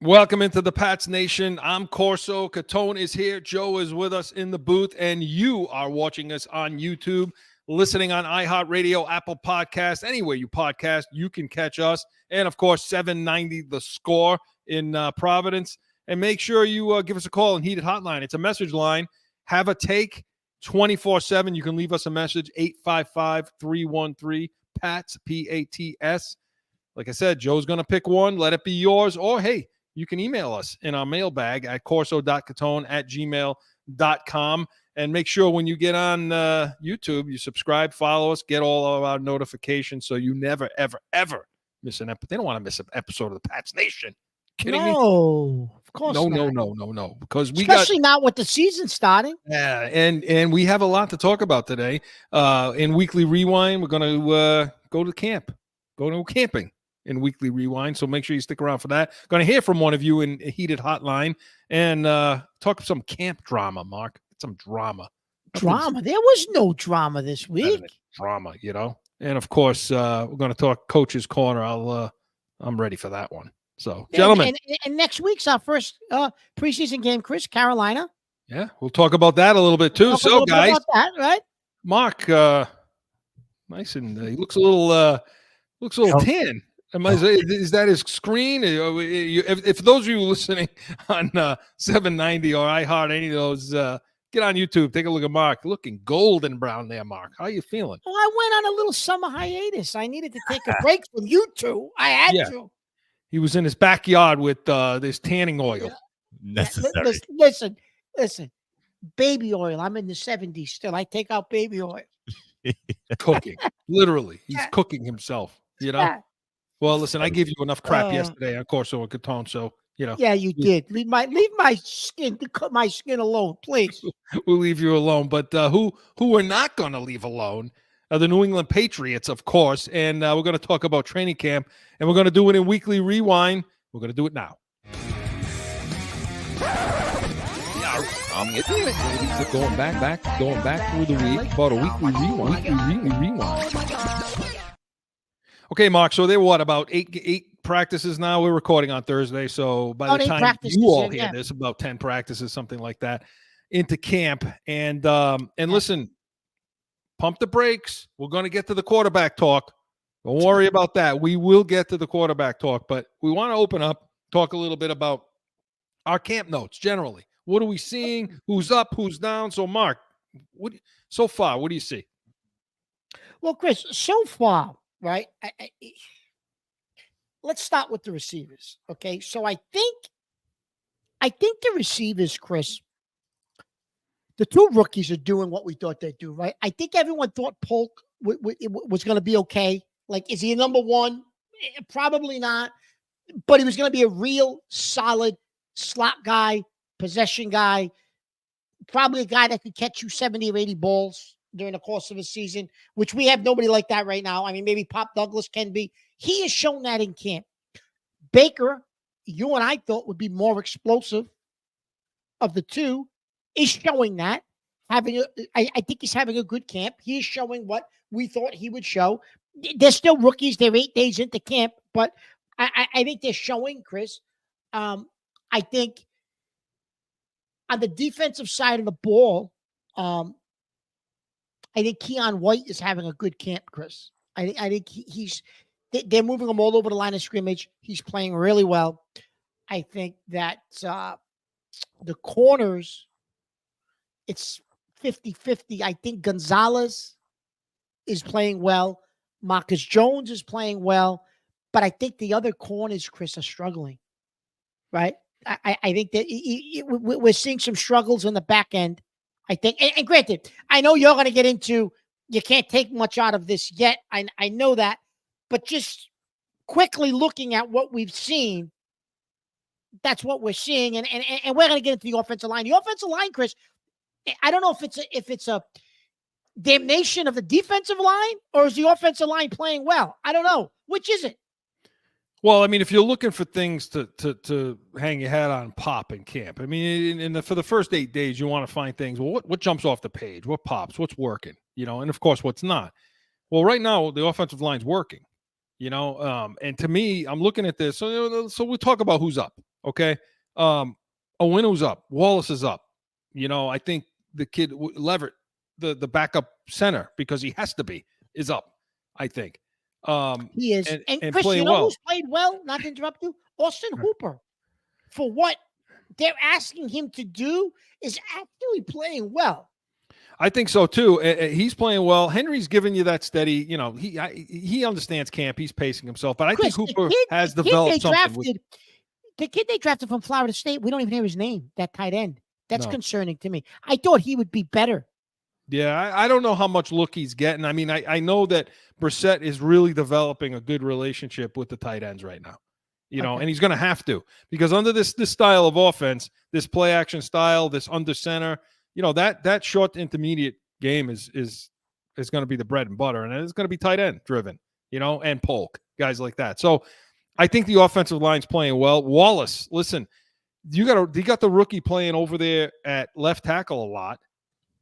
Welcome into the Pats Nation. I'm Corso. Catone is here. Joe is with us in the booth, and you are watching us on YouTube, listening on iHeartRadio, Apple Podcasts, anywhere you podcast, you can catch us. And, of course, 790 The Score in Providence. And make sure you give us a call and Heated Hotline. It's a message line. Have a take 24/7. You can leave us a message, 855-313-PATS, P-A-T-S. Like I said, Joe's going to pick one. Let it be yours. Or, hey, you can email us in our mailbag at corso.catone@gmail.com. And make sure when you get on YouTube, you subscribe, follow us, get all of our notifications so you never, ever, ever miss an episode. They don't want to miss an episode of the Pats Nation. Kidding me? No, of course No, not. no. Because we Especially not with the season starting. Yeah, and we have a lot to talk about today. In Weekly Rewind, we're going to go to camp, go to camping in Weekly Rewind. So make sure you stick around for that. Going to hear from one of you in a Heated Hotline and talk some camp drama, Mark. Some drama. Drama? There was no drama this week. Drama, you know. And of course, we're going to talk Coach's Corner. I'm ready for that one. So, gentlemen. And next week's our first preseason game, Chris, Carolina. Yeah, we'll talk about that a little bit too. So, guys, about that, right? Mark, nice and he looks a little tan. Is that his screen? If those of you listening on 790 or iHeart, any of those, get on YouTube, take a look at Mark. Looking golden brown there, Mark. How are you feeling? Well, I went on a little summer hiatus. I needed to take a break from you two. I had to. He was in his backyard with this tanning oil. Necessary. Listen. Baby oil. I'm in the 70s still. I take out baby oil. Cooking. Literally. He's cooking himself, you know? Yeah. Well, listen, I gave you enough crap yesterday on Corso and Catone, so, you know. Yeah, you did. Leave my skin alone, please. We'll leave you alone. But who we're not going to leave alone are the New England Patriots, of course. And we're going to talk about training camp, and we're going to do it in Weekly Rewind. We're going to do it now. Going back through the week, about a Weekly Rewind. Okay, Mark, so there were about eight practices now? We're recording on Thursday, so by the time you all hear this, about 10 practices, something like that, into camp. And listen, pump the brakes. We're going to get to the quarterback talk. Don't worry about that. We will get to the quarterback talk, but we want to open up, talk a little bit about our camp notes generally. What are we seeing? Who's up? Who's down? So, Mark, so far, what do you see? Well, Chris, so far, right? Let's start with the receivers. Okay, so I think the receivers, Chris, the two rookies are doing what we thought they'd do, right? I think everyone thought Polk was going to be okay. Like, is he a number one? Probably not. But he was going to be a real solid slot guy, possession guy, probably a guy that could catch you 70 or 80 balls during the course of a season, which we have nobody like that right now. I mean, maybe Pop Douglas can be. He has shown that in camp. Baker, you and I thought would be more explosive of the two, is showing that. I think he's having a good camp. He is showing what we thought he would show. They're still rookies. They're 8 days into camp, but I think they're showing, Chris. I think on the defensive side of the ball, I think Keon White is having a good camp, Chris. I think they're moving him all over the line of scrimmage. He's playing really well. I think that the corners, it's 50-50. I think Gonzalez is playing well. Marcus Jones is playing well. But I think the other corners, Chris, are struggling, right? I think that we're seeing some struggles in the back end. I think, and granted, I know you're going to get into, you can't take much out of this yet. I know that. But just quickly looking at what we've seen, that's what we're seeing. And we're going to get into the offensive line. The offensive line, Chris, I don't know if it's a damnation of the defensive line or is the offensive line playing well? I don't know. Which is it? Well, I mean, if you're looking for things to hang your hat on, pop in camp. I mean, for the first 8 days, you want to find things. Well, what jumps off the page? What pops? What's working? You know, and of course, what's not. Well, right now, the offensive line's working. You know, and to me, I'm looking at this. So we'll talk about who's up. Okay. Owinu's up. Wallace is up. I think the kid Leverett, the backup center, because he has to be, is up. I think. He is. And Chris, playing well. Who's played well? Not to interrupt you, Austin Hooper. For what they're asking him to do, is actually playing well. I think so too. He's playing well. Henry's giving you that steady. He understands camp. He's pacing himself. But I think Hooper has developed something. The kid they drafted from Florida State, we don't even hear his name. That tight end. That's concerning to me. I thought he would be better. Yeah, I don't know how much look he's getting. I mean, I know that Brissett is really developing a good relationship with the tight ends right now. And he's going to have to, because under this style of offense, this play action style, this under center, that short to intermediate game is going to be the bread and butter, and it's going to be tight end driven, and Polk, guys like that. So I think the offensive line's playing well. Wallace, listen, you got the rookie playing over there at left tackle a lot,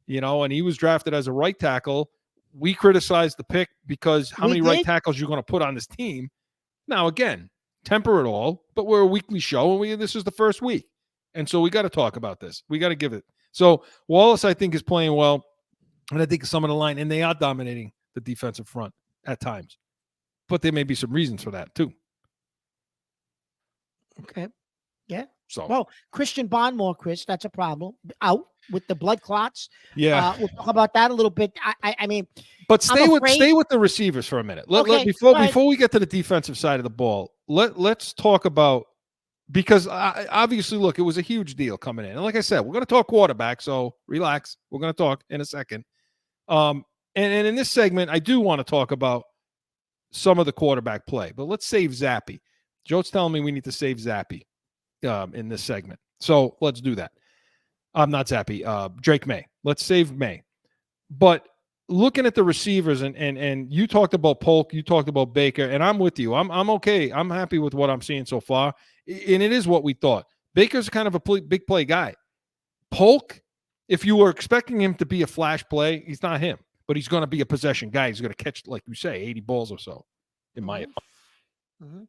and he was drafted as a right tackle. We criticized the pick because how many right tackles you're going to put on this team. Now, again, temper it all, but we're a weekly show, and this is the first week. And so we got to talk about this. We got to give it. So Wallace, I think, is playing well, and I think some of the line, and they are dominating the defensive front at times. But there may be some reasons for that, too. Okay. Yeah. So, well, Christian Bondmore, Chris, that's a problem. Out with the blood clots. Yeah. We'll talk about that a little bit. I mean, but stay with the receivers for a minute. Before we get to the defensive side of the ball, let's talk about, because obviously, look, it was a huge deal coming in. And like I said, we're going to talk quarterback, so relax. We're going to talk in a second. And in this segment, I do want to talk about some of the quarterback play, but let's save Zappy. Joe's telling me we need to save Zappy in this segment. So let's do that. Not Zappy, Drake Maye. Let's save Maye. But looking at the receivers, and you talked about Polk, you talked about Baker, and I'm with you. I'm okay. I'm happy with what I'm seeing so far. And it is what we thought. Baker's kind of a big play guy. Polk, if you were expecting him to be a flash play, he's not him. But he's going to be a possession guy. He's going to catch, like you say, 80 balls or so, in my opinion. Mm-hmm.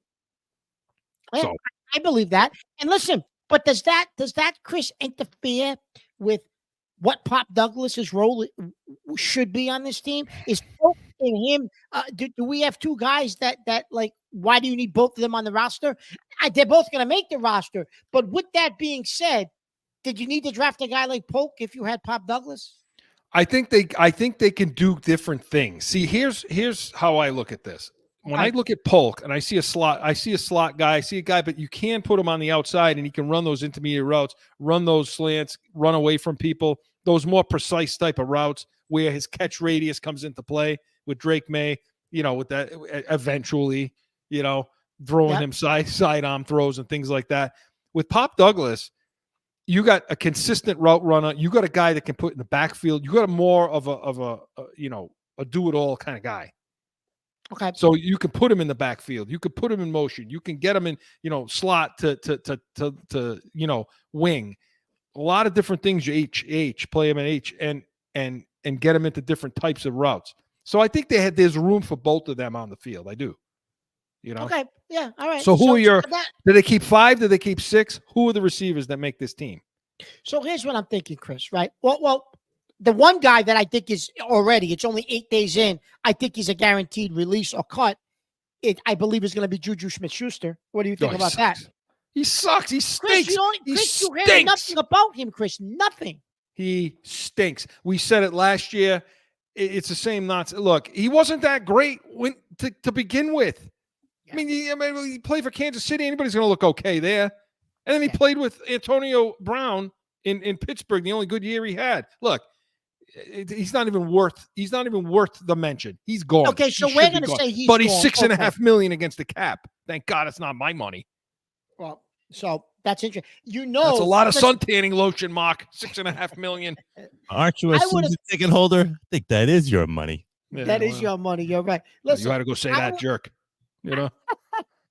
So, I believe that. And listen, but does that, Chris, interfere with what Pop Douglas's role should be on this team? Is Polk and him? Do we have two guys that like? Why do you need both of them on the roster? They're both going to make the roster. But with that being said, did you need to draft a guy like Polk if you had Pop Douglas? I think they can do different things. See, here's how I look at this. When I look at Polk and I see a slot guy, I see a guy, but you can put him on the outside and he can run those intermediate routes, run those slants, run away from people, those more precise type of routes where his catch radius comes into play with Drake Maye, with that eventually, throwing him side arm throws and things like that. With Pop Douglas, you got a consistent route runner. You got a guy that can put in the backfield. You got a more of a do-it-all kind of guy. Okay. So you can put him in the backfield. You can put him in motion. You can get him in, slot to wing. A lot of different things. You play him in H and get him into different types of routes. So I think there's room for both of them on the field. I do. Okay. Yeah. All right. So did they keep 5? Did they keep 6? Who are the receivers that make this team? So here's what I'm thinking, Chris, right? Well, the one guy that I think is already, it's only 8 days in, I think he's a guaranteed release or cut. I believe is going to be Juju Smith-Schuster. What do you think about that? He sucks. He stinks. Chris, you heard nothing about him, Chris. Nothing. He stinks. We said it last year. It's the same nonsense. Look, he wasn't that great to begin with. Yeah. I mean, he played for Kansas City. Anybody's going to look okay there. And then he played with Antonio Brown in Pittsburgh, the only good year he had. Look, he's not even worth the mention. He's gone. Okay, so we're going to say he's gone. But he's $6.5 million against the cap. Thank God it's not my money. Well, so that's interesting. That's a lot of suntanning lotion, Mark. $6.5 million. Aren't you a season ticket holder? I think that is your money. Yeah, that is your money. You're right. Listen, you had to go say that, jerk.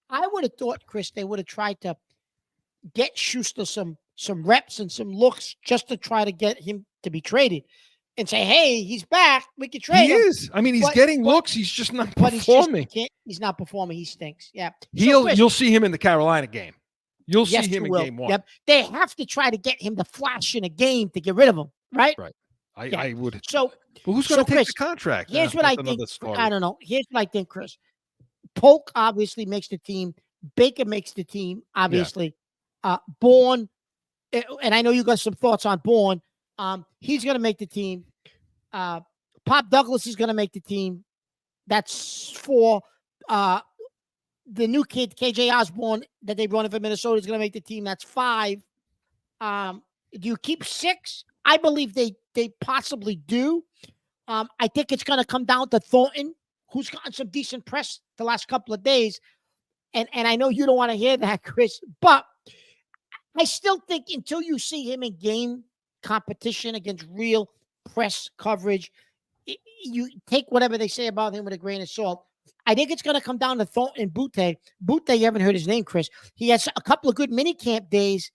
I would have thought, Chris, they would have tried to get Schuster some reps and some looks just to try to get him to be traded and say, hey, he's back. We can trade him. He is. I mean, he's getting looks. He's just not performing. He's not performing. He stinks. Yeah. You'll see him in the Carolina game. You'll see him in game 1. Yep. They have to try to get him to flash in a game to get rid of him, right? Right. I would. So, but who's going to take the contract? Here's what I think. I don't know. Here's what I think, Chris. Polk obviously makes the team. Baker makes the team, obviously. Bourne, and I know you got some thoughts on Bourne. He's going to make the team. Pop Douglas is going to make the team. That's 4. The new kid, KJ Osborne, that they brought in from Minnesota, is going to make the team. That's 5. Do you keep 6? I believe they possibly do. I think it's going to come down to Thornton, who's gotten some decent press the last couple of days. And I know you don't want to hear that, Chris, but I still think until you see him in game competition against real press coverage, you take whatever they say about him with a grain of salt. I think it's going to come down to Thornton and Butte. Butte, you haven't heard his name, Chris. He has a couple of good mini camp days,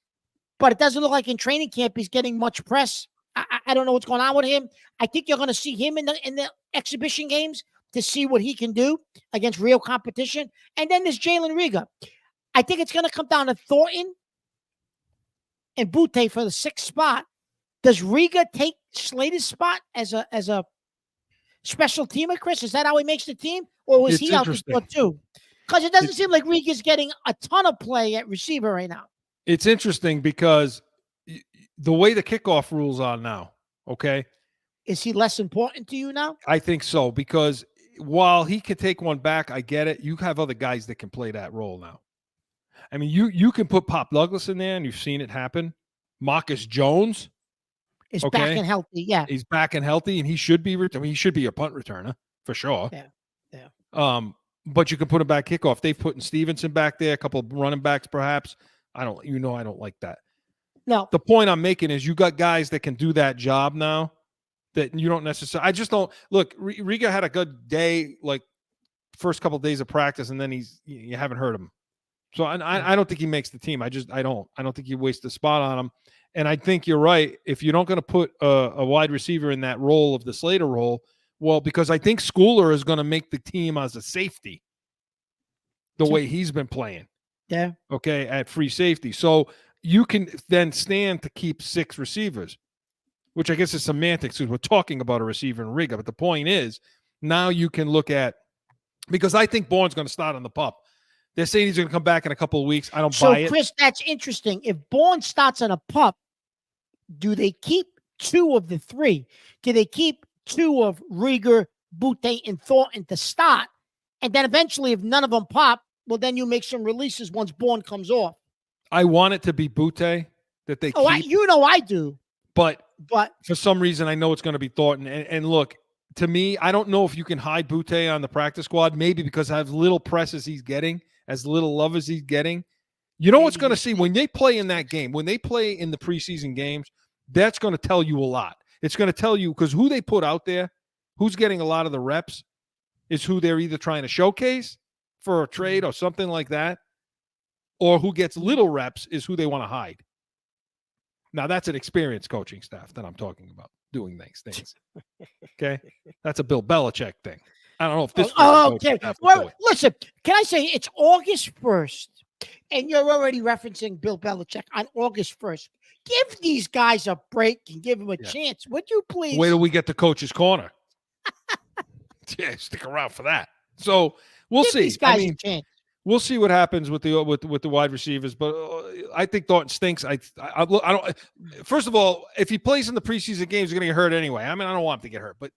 but it doesn't look like in training camp he's getting much press. I don't know what's going on with him. I think you're going to see him in the exhibition games to see what he can do against real competition. And then there's Jalen Riga. I think it's going to come down to Thornton and Butte for the 6th spot. Does Riga take Slater's spot as a special teamer, Chris? Is that how he makes the team? Or was he out the door too? Because it doesn't seem like Riga's getting a ton of play at receiver right now. It's interesting because the way the kickoff rules are now, okay? Is he less important to you now? I think so, because while he can take one back, I get it. You have other guys that can play that role now. I mean, you can put Pop Douglas in there, and you've seen it happen. Marcus Jones is back and healthy. Yeah, he's back and healthy, and he should be. He should be a punt returner for sure. Yeah. But you can put him back kickoff. They've put Stevenson back there, a couple of running backs, perhaps. I don't like that. No. The point I'm making is you got guys that can do that job now that you don't necessarily. I just don't look. Riga had a good day, like first couple of days of practice, and then you haven't heard him. So I don't think he makes the team. I don't think you waste the spot on him. And I think you're right. If you're not going to put a wide receiver in that role of the Slater role, well, because I think Schooler is going to make the team as a safety the way he's been playing. Yeah. Okay, at free safety. So you can then stand to keep 6 receivers, which I guess is semantics because we're talking about a receiver in Riga. But the point is now you can look at – because I think Bourne's going to start on the pup. They're saying he's going to come back in a couple of weeks. I don't buy it. So, Chris, that's interesting. If Bourne starts on a pup, do they keep 2 of the 3? Do they keep 2 of Rieger, Butte, and Thornton to start? And then eventually, if none of them pop, well, then you make some releases once Bourne comes off. I want it to be Butte that they keep. I do. But for some reason, I know it's going to be Thornton. And look, to me, I don't know if you can hide Butte on the practice squad, maybe because as little press as he's getting, as little love as he's getting. You know what's going to see when they play in that game, when they play in the preseason games, that's going to tell you a lot. It's going to tell you because who they put out there, who's getting a lot of the reps, is who they're either trying to showcase for a trade or something like that, or who gets little reps is who they want to hide. Now, that's an experienced coaching staff that I'm talking about doing things. Okay? That's a Bill Belichick thing. I don't know if this. Okay. Well, listen, can I say it's August 1st, and you're already referencing Bill Belichick on August 1st. Give these guys a break and give them a chance. Would you please? Wait till we get to Coach's Corner. Yeah, stick around for that. So we'll see. These guys a chance. We'll see what happens with the wide receivers, but I think Thornton stinks. I don't. First of all, if he plays in the preseason games, he's going to get hurt anyway. I mean, I don't want him to get hurt, but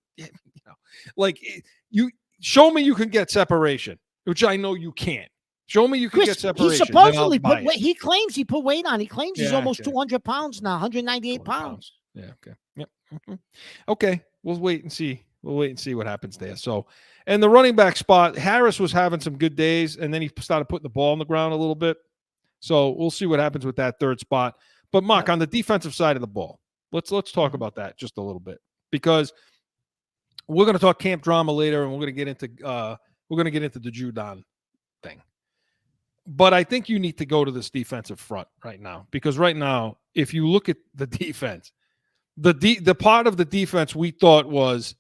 you show me you can get separation, which I know you can't. Show me you can get separation. He supposedly he claims he put weight on. He claims he's almost 200 pounds now, 198 pounds. Yeah. Okay. Yep. Okay. We'll wait and see. We'll wait and see what happens there. So, and the running back spot, Harris was having some good days, and then he started putting the ball on the ground a little bit. So we'll see what happens with that third spot. But Mark, on the defensive side of the ball, let's talk about that just a little bit, because we're going to talk camp drama later, and we're going to get into the Judon thing. But I think you need to go to this defensive front right now, because right now, if you look at the defense, the part of the defense we thought was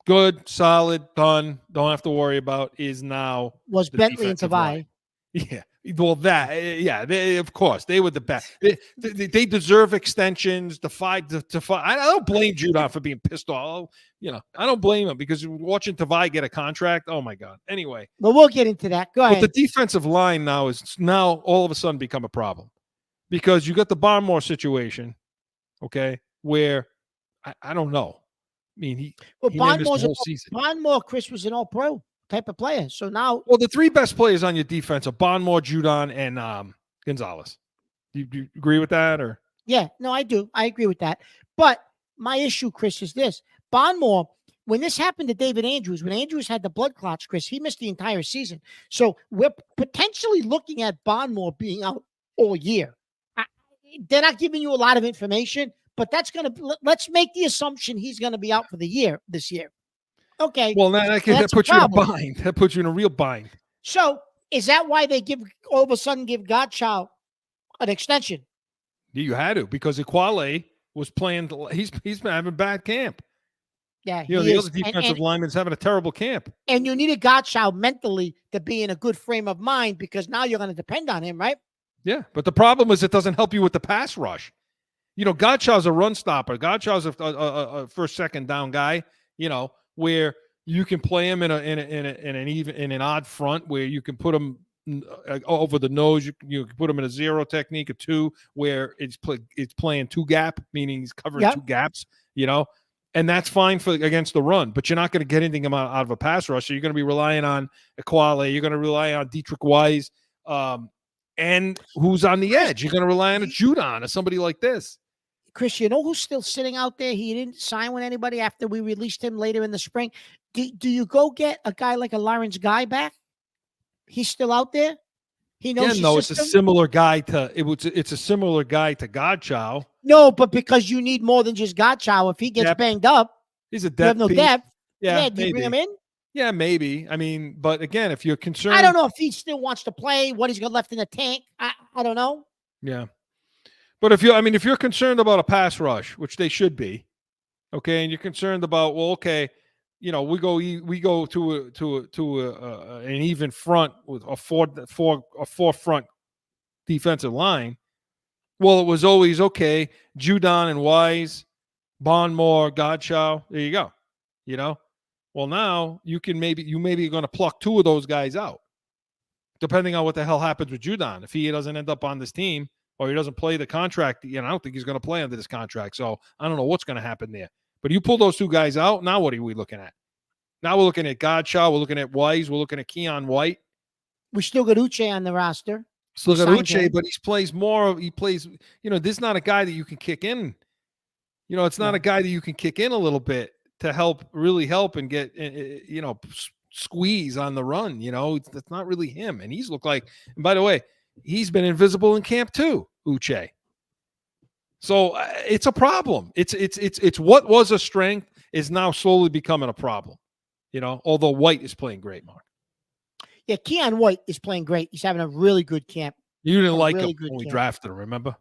good, solid, done, don't have to worry about, is now was Bentley and Tavai. Yeah, Well, of course, they were the best. They deserve extensions. I don't blame Judon for being pissed off. I don't blame him because watching Tavai get a contract. Oh my God. Anyway, but we'll get into that. Go ahead. But the defensive line now all of a sudden become a problem because you got the Barmore situation, okay, where I don't know. I mean, he missed the whole season. Barmore, Chris, was an all-pro type of player. So now, the three best players on your defense are Barmore, Judon, and Gonzalez. Do you agree with that, or? Yeah, no, I do. I agree with that. But my issue, Chris, is this: Barmore, when this happened to David Andrews, when Andrews had the blood clots, Chris, he missed the entire season. So we're potentially looking at Barmore being out all year. They're not giving you a lot of information, but let's make the assumption he's going to be out for the year this year. Okay. Well, that puts you in a bind. That puts you in a real bind. So is that why they all of a sudden give Godchild an extension? You had to, because Equale was playing. He's been having bad camp. Yeah, the other defensive lineman's having a terrible camp. And you need a Godchild mentally to be in a good frame of mind because now you're going to depend on him, right? Yeah, but the problem is it doesn't help you with the pass rush. Godchild's a run stopper. Godchild's a first, second down guy. Where you can play him in an odd front where you can put him over the nose. You can put him in a zero technique, a two, where it's playing two gap, meaning he's covering two gaps. And that's fine against the run, but you're not going to get anything out of a pass rush. So you're going to be relying on Equale. You're going to rely on Dietrich Wise, and who's on the edge. You're going to rely on a Judon or somebody like this. Chris, you know who's still sitting out there? He didn't sign with anybody after we released him later in the spring. Do you go get a guy like a Lawrence Guy back? He's still out there. He knows. Yeah, no, it's a similar guy to It's a similar guy to Godchild. No, but because you need more than just Godchild. If he gets banged up, he's a depth. You have no depth. Yeah, do you bring him in? Yeah, maybe. I mean, but again, if you're concerned, I don't know if he still wants to play. What he's got left in the tank, I don't know. Yeah. But if you're concerned about a pass rush, which they should be, okay, and you're concerned about, well, okay, we go to an even front with a four front defensive line. Well, it was always okay. Judon and Wise, Barmore, Godchild. There you go. Well, now you may be going to pluck two of those guys out, depending on what the hell happens with Judon. If he doesn't end up on this team, or he doesn't play the contract, I don't think he's going to play under this contract. So I don't know what's going to happen there. But you pull those two guys out, now what are we looking at? Now we're looking at Godchild, we're looking at Wise, we're looking at Keon White. We still got Uche on the roster. Still got Uche, but this is not a guy that you can kick in. It's not a guy that you can kick in a little bit to really help and get, squeeze on the run. That's not really him. And he's looked like, and by the way, he's been invisible in camp too, Uche. So it's a problem. It's what was a strength is now slowly becoming a problem. Although White is playing great, Mark. Yeah, Keon White is playing great. He's having a really good camp. You didn't like him when we drafted him, remember?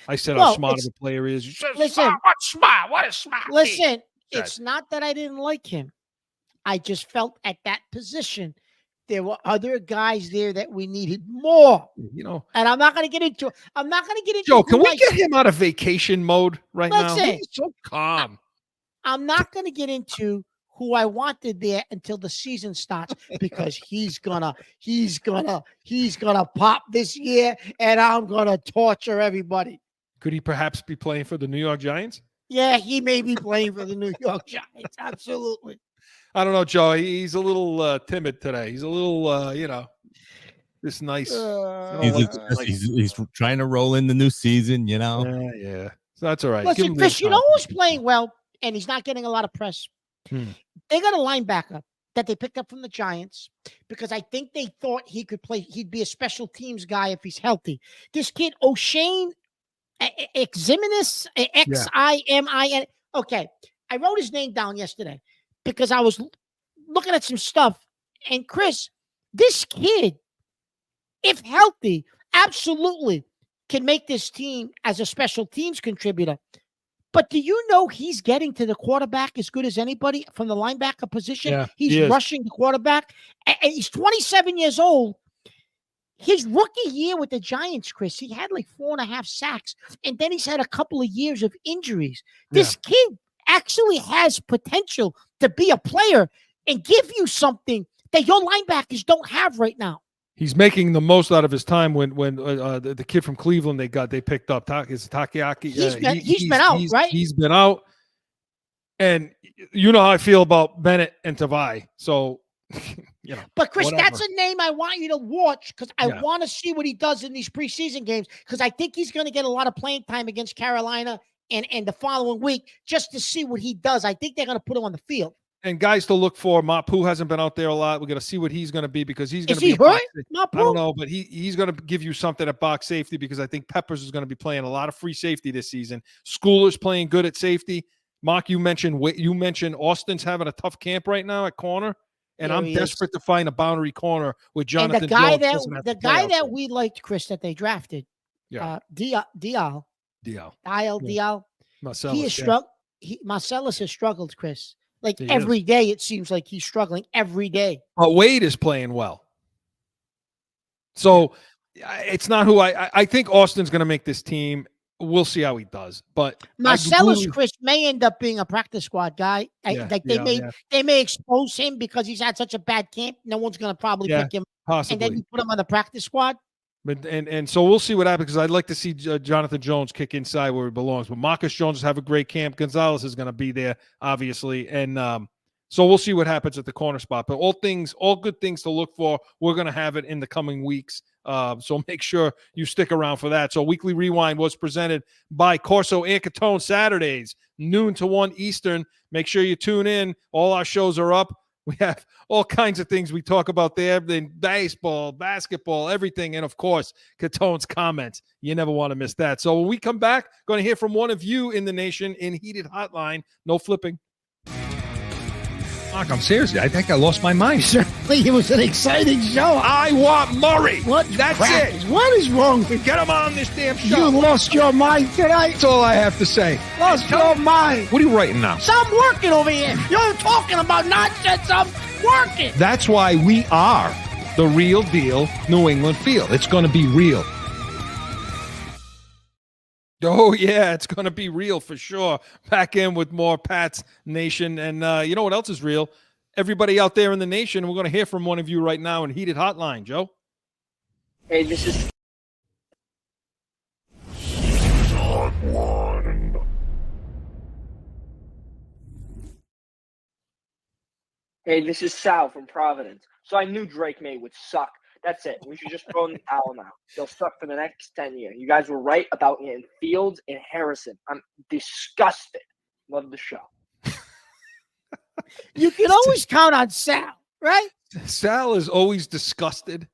I said how smart of a player he is. You said, listen, what's smart? What is smart? Listen, it's not that I didn't like him. I just felt at that position there were other guys there that we needed more. And I'm not going to get into. Joe, can we get him out of vacation mode now? He's so calm. I'm not going to get into who I wanted there until the season starts because he's gonna pop this year, and I'm gonna torture everybody. Could he perhaps be playing for the New York Giants? Yeah, he may be playing for the New York Giants. Absolutely. I don't know, Joe. He's a little timid today. He's a little, this nice. He's trying to roll in the new season, Yeah. So that's all right. Listen, Chris, who's playing well, and he's not getting a lot of press. They got a linebacker that they picked up from the Giants because I think they thought he could play. He'd be a special teams guy if he's healthy. This kid, O'Shane Ximenes, Ximin. Okay, I wrote his name down yesterday because I was looking at some stuff. And Chris, this kid, if healthy, absolutely can make this team as a special teams contributor. But do you know he's getting to the quarterback as good as anybody from the linebacker position? Yeah, he's rushing the quarterback. And he's 27 years old. his rookie year with the Giants, Chris, he had like 4.5 sacks, and then he's had a couple of years of injuries. This kid actually has potential to be a player and give you something that your linebackers don't have right now. He's making the most out of his time when the kid from Cleveland they picked up is Takiaki. He's been out, right? He's been out, and you know how I feel about Bennett and Tavai. So, But Chris, whatever. that's a name I want you to watch because I want to see what he does in these preseason games because I think he's going to get a lot of playing time against Carolina and the following week just to see what he does. I think they're going to put him on the field. And guys to look for, Mapu hasn't been out there a lot. We're going to see what he's going to be because he's going to be hurt. I don't know, but he's going to give you something at box safety because I think Peppers is going to be playing a lot of free safety this season. Schooler's playing good at safety. Mark, you mentioned Austin's having a tough camp right now at corner, and I'm desperate to find a boundary corner with Jonathan. And the guy that we liked, Chris, that they drafted, Dial. Marcellus has struggled, Chris. Like every day, it seems like he's struggling every day. But Wade is playing well. So it's not who I think Austin's going to make this team. We'll see how he does. But Marcellus, Chris, may end up being a practice squad guy. They may expose him because he's had such a bad camp. No one's going to probably pick him. Possibly. And then you put him on the practice squad. But and so we'll see what happens because I'd like to see Jonathan Jones kick inside where he belongs. But Marcus Jones have a great camp. Gonzalez is going to be there, obviously, and so we'll see what happens at the corner spot. But all good things to look for. We're going to have it in the coming weeks. So make sure you stick around for that. So Weekly Rewind was presented by Corso and Catone Saturdays, noon to 1 Eastern. Make sure you tune in. All our shows are up. We have all kinds of things we talk about there, then baseball, basketball, everything, and, of course, Catone's comments. You never want to miss that. So when we come back, going to hear from one of you in the nation in Heated Hotline. No flipping. Mark, I'm serious. I think I lost my mind. Certainly, it was an exciting show. I want Murray. That's it. What is wrong with Get him on this damn show. you? Lost your mind tonight. That's all I have to say. Lost your mind. What are you writing now? So I'm working over here. You're talking about nonsense. I'm working. That's why we are the real deal New England Field. It's going to be real. Oh, yeah, it's going to be real for sure. Back in with more Pats Nation. And you know what else is real? Everybody out there in the nation, we're going to hear from one of you right now in Heated Hotline. Joe? Hey, this is... Hey, this is Sal from Providence. So I knew Drake May would suck. That's it. We should just throw in the towel now. They'll suck for the next 10 years. You guys were right about getting Fields and Harrison. I'm disgusted. Love the show. You can always count on Sal, right? Sal is always disgusted.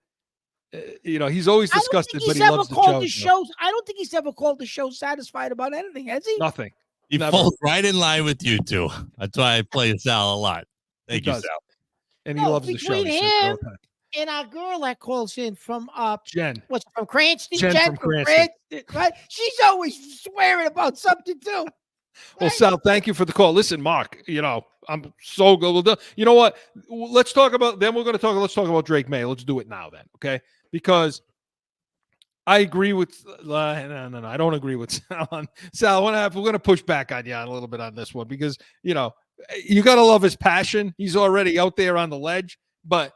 He's always disgusted, but he loves the show. I don't think he's ever called the show satisfied about anything, has he? Nothing. He falls right in line with you two. That's why I play Sal a lot. Thank you, Sal. And he loves the show. Between him and our girl that calls in from Jen. What's from Cranston? Jen from Cranston. Right? She's always swearing about something too. Right? Well, Sal, thank you for the call. Listen, Mark, I'm so good. You know what? Let's talk about Drake May. Let's do it now then, okay? Because I agree with no, I don't agree with Sal. Sal, we're going to push back on you a little bit on this one because, you got to love his passion. He's already out there on the ledge, but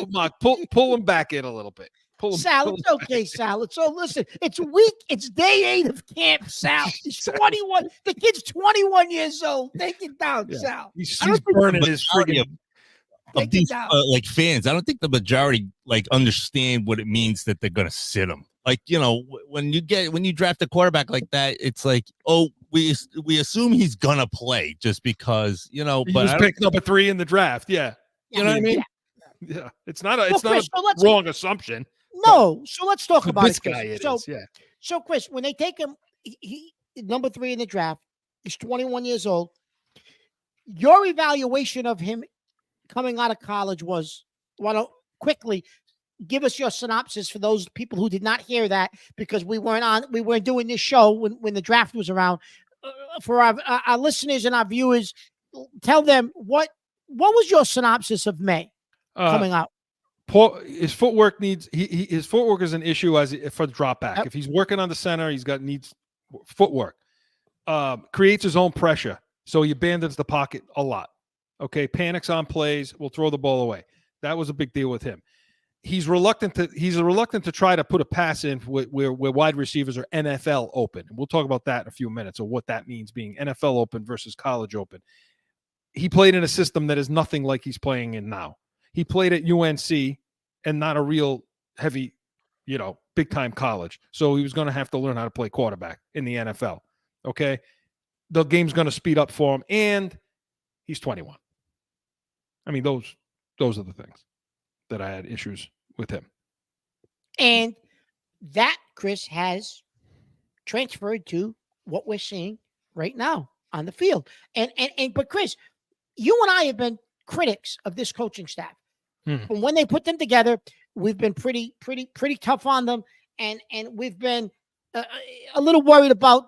Mark, pull him back in a little bit. Sal, it's okay, Sal. Listen, it's week. It's day 8 of camp, Sal. He's 21. The kid's 21 years old. Take it down, Sal. He's burning his friggin' of these fans. I don't think the majority understand what it means that they're going to sit him. When you draft a quarterback like that, it's like, oh, we assume he's gonna play just because he was picked number 3 in the draft. Yeah, you know what I mean. Yeah, it's not a wrong assumption. No, so let's talk about this guy. So Chris, when they take him, he number 3 in the draft. He's 21 years old. Your evaluation of him coming out of college was, quickly give us your synopsis for those people who did not hear that because we weren't doing this show when the draft was around. For our listeners and our viewers, tell them what was your synopsis of May coming out? his footwork needs his footwork is an issue for the drop back. If he's working on the center, needs footwork. Creates his own pressure, so he abandons the pocket a lot. Okay, panics on plays, will throw the ball away. That was a big deal with him. He's reluctant to try to put a pass in where wide receivers are NFL open. And we'll talk about that in a few minutes, or what that means being NFL open versus college open. He played in a system that is nothing like he's playing in now. He played at UNC and not a real heavy, big time college. So he was going to have to learn how to play quarterback in the NFL. Okay. The game's going to speed up for him, and he's 21. I mean, those are the things that I had issues with him. And that, Chris, has transferred to what we're seeing right now on the field. But Chris, you and I have been critics of this coaching staff. From when they put them together, we've been pretty tough on them, and we've been a little worried about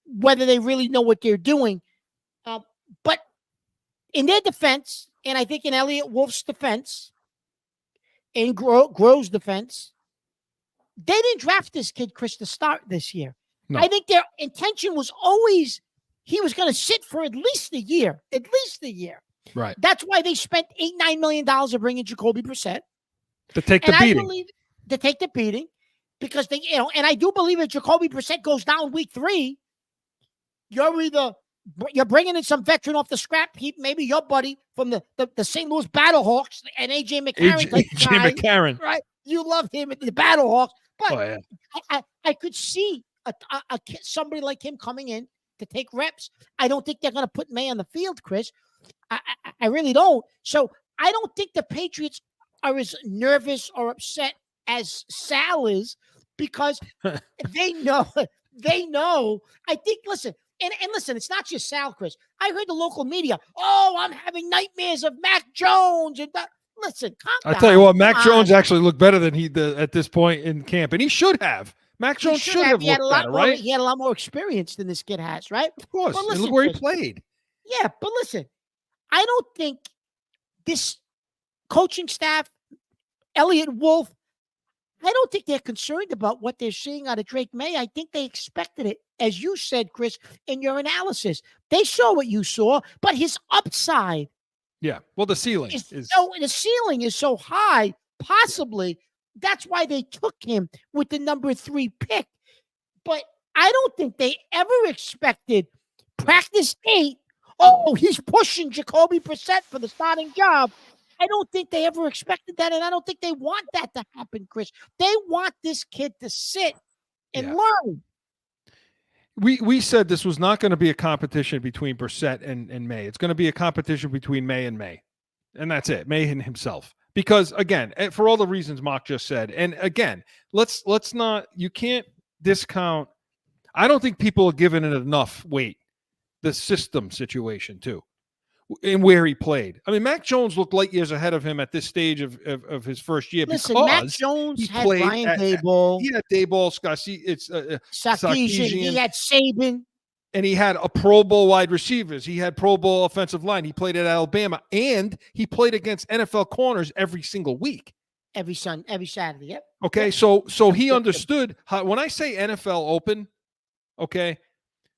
whether they really know what they're doing. But in their defense, and I think in Elliott Wolf's defense, in Grove's defense, they didn't draft this kid, Chris, to start this year. No. I think their intention was always he was going to sit for at least a year. Right. That's why they spent $8-9 million to bring in Jacoby Brissett. To take the beating. Because they, and I do believe if Jacoby Brissett goes down week 3, you're bringing in some veteran off the scrap heap, maybe your buddy from the St. Louis Battlehawks and AJ McCarron. AJ McCarron. Right. You loved him at the Battlehawks. But I could see somebody like him coming in to take reps. I don't think they're going to put Maye on the field, Chris. I really don't. So I don't think the Patriots are as nervous or upset as Sal is, because they know. I think, listen, and listen, it's not just Sal, Chris. I heard the local media, I'm having nightmares of Mac Jones. And listen, calm down. I tell you what, Mac Jones actually looked better than he did at this point in camp, and he should have. Mac Jones should have looked better, right? He had a lot more experience than this kid has, right? Of course. Listen, look where he played. Yeah, but listen, I don't think this coaching staff, Elliott Wolf, I don't think they're concerned about what they're seeing out of Drake Maye. I think they expected it, as you said, Chris, in your analysis. They saw what you saw, but his upside. Yeah, well, the ceiling the ceiling is so high, possibly. That's why they took him with the number 3 pick. But I don't think they ever expected practice 8. He's pushing Jacoby Brissett for the starting job. I don't think they ever expected that, and I don't think they want that to happen, Chris. They want this kid to sit and learn. We said this was not going to be a competition between Brissett and Maye. It's going to be a competition between Maye and Maye. And that's it, Maye and himself. Because, again, for all the reasons Mark just said, and again, let's not, you can't discount, I don't think people are giving it enough weight, the system situation, too, and where he played. I mean, Mac Jones looked light years ahead of him at this stage of his first year. Listen, Mac Jones had Brian Daboll. He had Daboll, Sarkisian. He had Saban. And he had a Pro Bowl wide receivers. He had Pro Bowl offensive line. He played at Alabama, and he played against NFL corners every single week. Every Saturday, yep. Okay, yep. So he understood how, when I say NFL open, okay,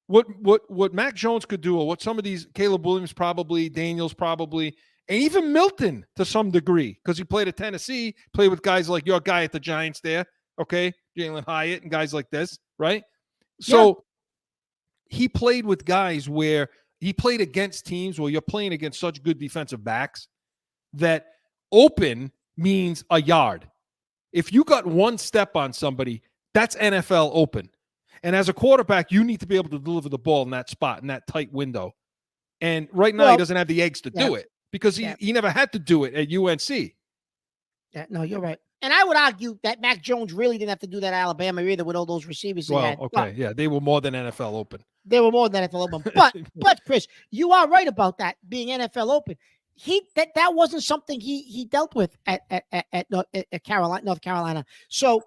what Mac Jones could do, or what some of these, Caleb Williams probably, Daniels probably, and even Milton to some degree, because he played at Tennessee, played with guys like your guy at the Giants there, okay, Jalen Hyatt and guys like this, right? So he played with guys where he played against teams where you're playing against such good defensive backs that open means a yard. If you got one step on somebody, that's NFL open. And as a quarterback, you need to be able to deliver the ball in that spot, in that tight window. And right now, he doesn't have the eggs to do it, because he never had to do it at UNC. Yeah, no, you're right. And I would argue that Mac Jones really didn't have to do that at Alabama either with all those receivers he had. Okay, but they were more than NFL open. They were more than NFL open. But Chris, you are right about that being NFL open. That wasn't something he dealt with at North Carolina. So,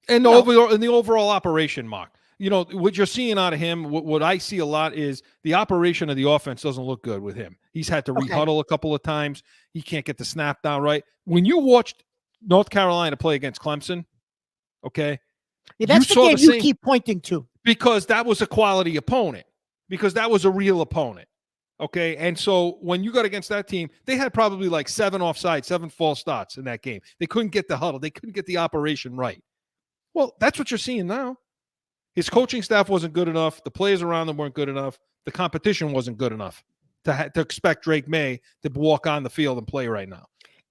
and the overall operation, Mark. You know, what you're seeing out of him, what I see a lot is the operation of the offense doesn't look good with him. He's had to rehuddle a couple of times. He can't get the snap down right. When you watched North Carolina play against Clemson, okay? Yeah, that's the game you keep pointing to. Because that was a quality opponent. Because that was a real opponent. Okay. And so when you got against that team, they had probably like 7 offsides, 7 false starts in that game. They couldn't get the huddle. They couldn't get the operation right. Well, that's what you're seeing now. His coaching staff wasn't good enough. The players around them weren't good enough. The competition wasn't good enough to expect Drake Maye to walk on the field and play right now.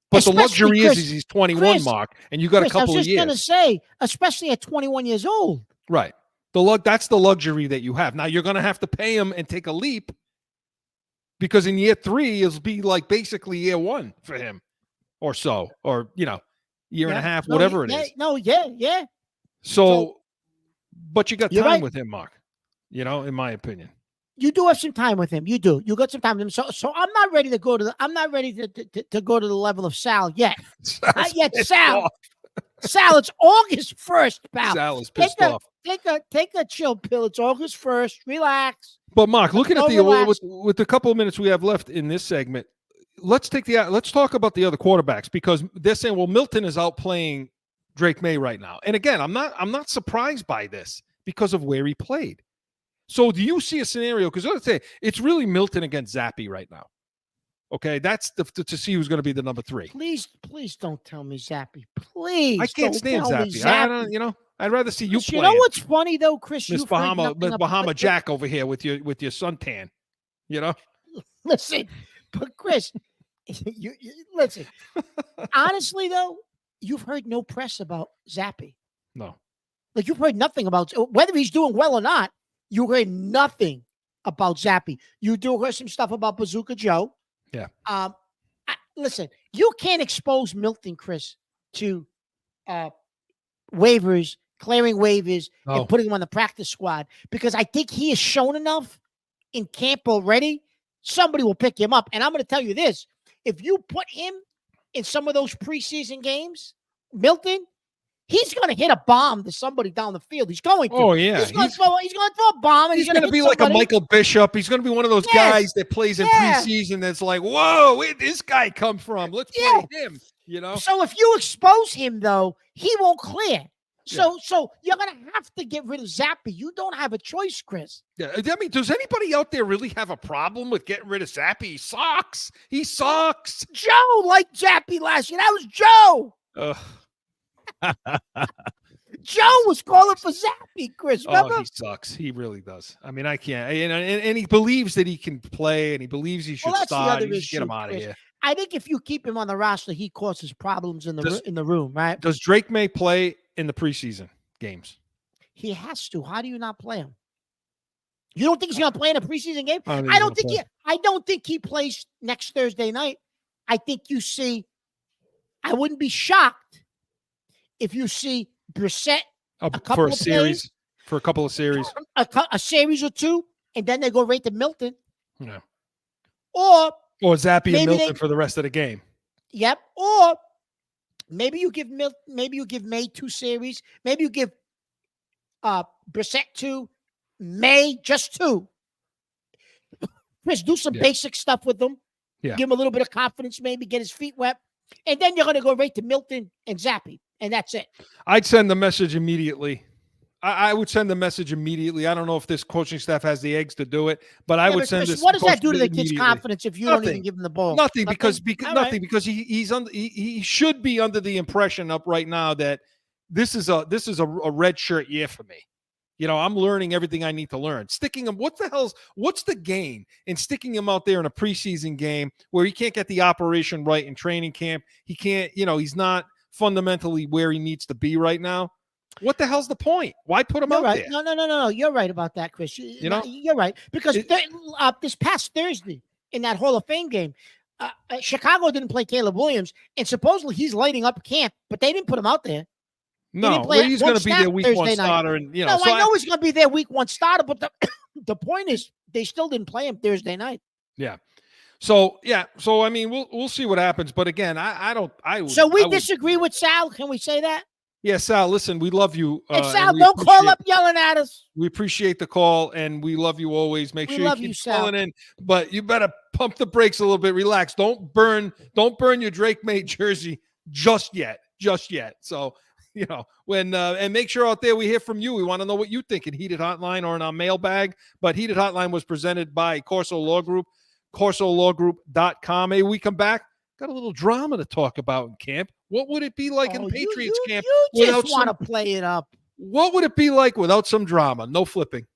But especially the luxury is he's 21, Mark, and you got a couple of years. I was just going to say, especially at 21 years old. Right. That's the luxury that you have. Now you're going to have to pay him and take a leap because in year 3 it'll be like basically year 1 for him or so, or year and a half, whatever it is. Yeah. So, but you got time with him, Mark. In my opinion, you do have some time with him. You do. You got some time with him. So I'm not ready to go to to go to the level of Sal yet. Not yet, Sal. Sal, it's August 1st, pal. Sal is pissed off. Take a chill pill. It's August 1st. Relax. But Mark, looking at with the couple of minutes we have left in this segment, let's talk about the other quarterbacks because they're saying, well, Milton is out playing Drake Maye right now. And again, I'm not surprised by this because of where he played. So do you see a scenario? Because let's say it's really Milton against Zappe right now. Okay, that's to see who's going to be the number 3. Please don't tell me Zappe. Please, I can't stand Zappe. I don't, I'd rather see you play. You know what's funny though, Chris? Miss Bahama Jack over here with your suntan. Listen, but Chris, you listen. Honestly, though, you've heard no press about Zappe. No, like you've heard nothing about whether he's doing well or not. You heard nothing about Zappe. You do hear some stuff about Bazooka Joe. Yeah. Listen, you can't expose Milton, Chris, to waivers, clearing waivers, and putting him on the practice squad because I think he has shown enough in camp already. Somebody will pick him up. And I'm going to tell you this. If you put him in some of those preseason games, Milton, he's going to hit a bomb to somebody down the field. He's going to. Oh, yeah. He's going to throw a bomb. And he's going to be like a Michael Bishop. He's going to be one of those guys that plays in preseason that's like, whoa, where'd this guy come from? Let's play him, So if you expose him, though, he won't clear. So you're going to have to get rid of Zappe. You don't have a choice, Chris. Yeah, I mean, does anybody out there really have a problem with getting rid of Zappe? He sucks. He sucks. Joe liked Zappe last year. That was Joe. Joe was calling for Zappe, Chris. Remember? Oh, he sucks. He really does. I mean, I can't. And he believes that he can play, and he believes he should start. You just get him out of here. I think if you keep him on the roster, he causes problems in the room, right? Does Drake Maye play in the preseason games? He has to. How do you not play him? You don't think he's going to play in a preseason game? I don't think he plays next Thursday night. I think you see. I wouldn't be shocked if you see Brissett for a series, for a couple of series, a series or two, and then they go right to Milton. Yeah. Or Zappe and Milton for the rest of the game. Yep. Or maybe you give Maye 2 series. Maybe you give Brissett 2, Maye just 2. Chris, do some basic stuff with them. Yeah. Give him a little bit of confidence, maybe get his feet wet. And then you're going to go right to Milton and Zappe. And that's it. I'd send the message immediately. I would send the message immediately. I don't know if this coaching staff has the eggs to do it, but I would send this. What does that do to the kid's confidence if you don't even give him the ball? Nothing, because he should be under the impression up right now that this is a red shirt year for me. I'm learning everything I need to learn. Sticking him, what's the gain in sticking him out there in a preseason game where he can't get the operation right in training camp? He can't, he's not fundamentally where he needs to be right now. What the hell's the point? Why put him out there? No. You're right about that, Chris. You're right. Because this past Thursday in that Hall of Fame game, Chicago didn't play Caleb Williams, and supposedly he's lighting up camp, but they didn't put him out there. No, he's going to be their week 1 starter. And, I know he's going to be their week 1 starter, but the point is they still didn't play him Thursday night. Yeah. So I mean, we'll see what happens. But again, we disagree with Sal. Can we say that? Yeah, Sal, listen, we love you. And Sal, don't call up yelling at us. We appreciate the call, and we love you always. Make sure you keep calling in, but you better pump the brakes a little bit. Relax. Don't burn your Drake Maye jersey just yet. just yet. So, when and make sure out there we hear from you. We want to know what you think in Heated Hotline or in our mailbag. But Heated Hotline was presented by Corso Law Group, CorsoLawGroup.com. Hey, we come back. Got a little drama to talk about in camp. What would it be like in Patriots camp? You just want to play it up. What would it be like without some drama? No flipping.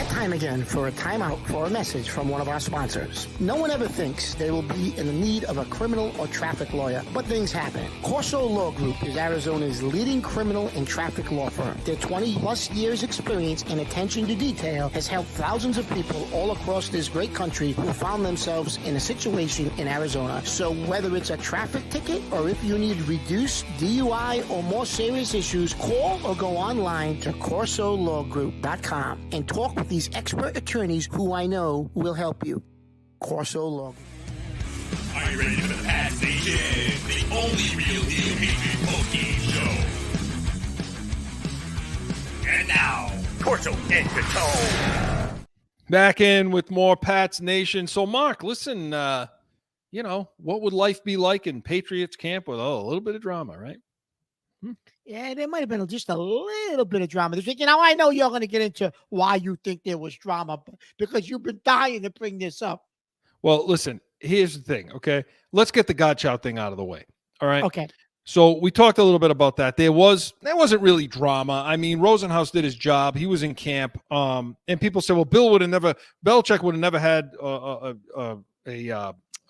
Time again for a timeout for a message from one of our sponsors. No one ever thinks they will be in the need of a criminal or traffic lawyer, but things happen. Corso Law Group is Arizona's leading criminal and traffic law firm. Their 20-plus years experience and attention to detail has helped thousands of people all across this great country who found themselves in a situation in Arizona. So whether it's a traffic ticket or if you need reduced DUI or more serious issues, call or go online to CorsoLawGroup.com and talk with these expert attorneys who I know will help you. Corso Law. Are you ready for the Pats Nation? The only real deal Patriot post-game show. And now, Corso and Control. Back in with more Pats Nation. So, Mark, listen, what would life be like in Patriots camp with a little bit of drama, right? Yeah, there might have been just a little bit of drama. I know you're going to get into why you think there was drama because you've been dying to bring this up. Well, listen, here's the thing, okay? Let's get the Godchild thing out of the way, all right? Okay. So we talked a little bit about that. There wasn't really drama. I mean, Rosenhaus did his job. He was in camp, and people say, well, Belichick would have never had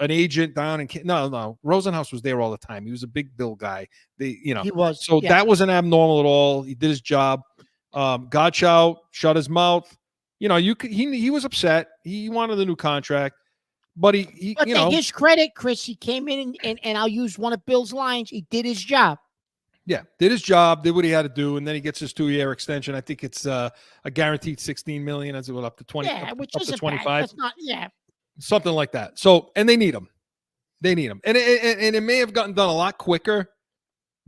an agent down and no. Rosenhaus was there all the time. He was a big Bill guy. He was. So that wasn't abnormal at all. He did his job. Godchild shut his mouth. He was upset. He wanted a new contract, but his credit, Chris, he came in and I'll use one of Bill's lines. He did his job. Yeah, did his job, did what he had to do, and then he gets his 2-year extension. I think it's a guaranteed $16 million as it went up to 20. Yeah, which up is to 25. That's not. Yeah. Something like that. So, and they need him. And it may have gotten done a lot quicker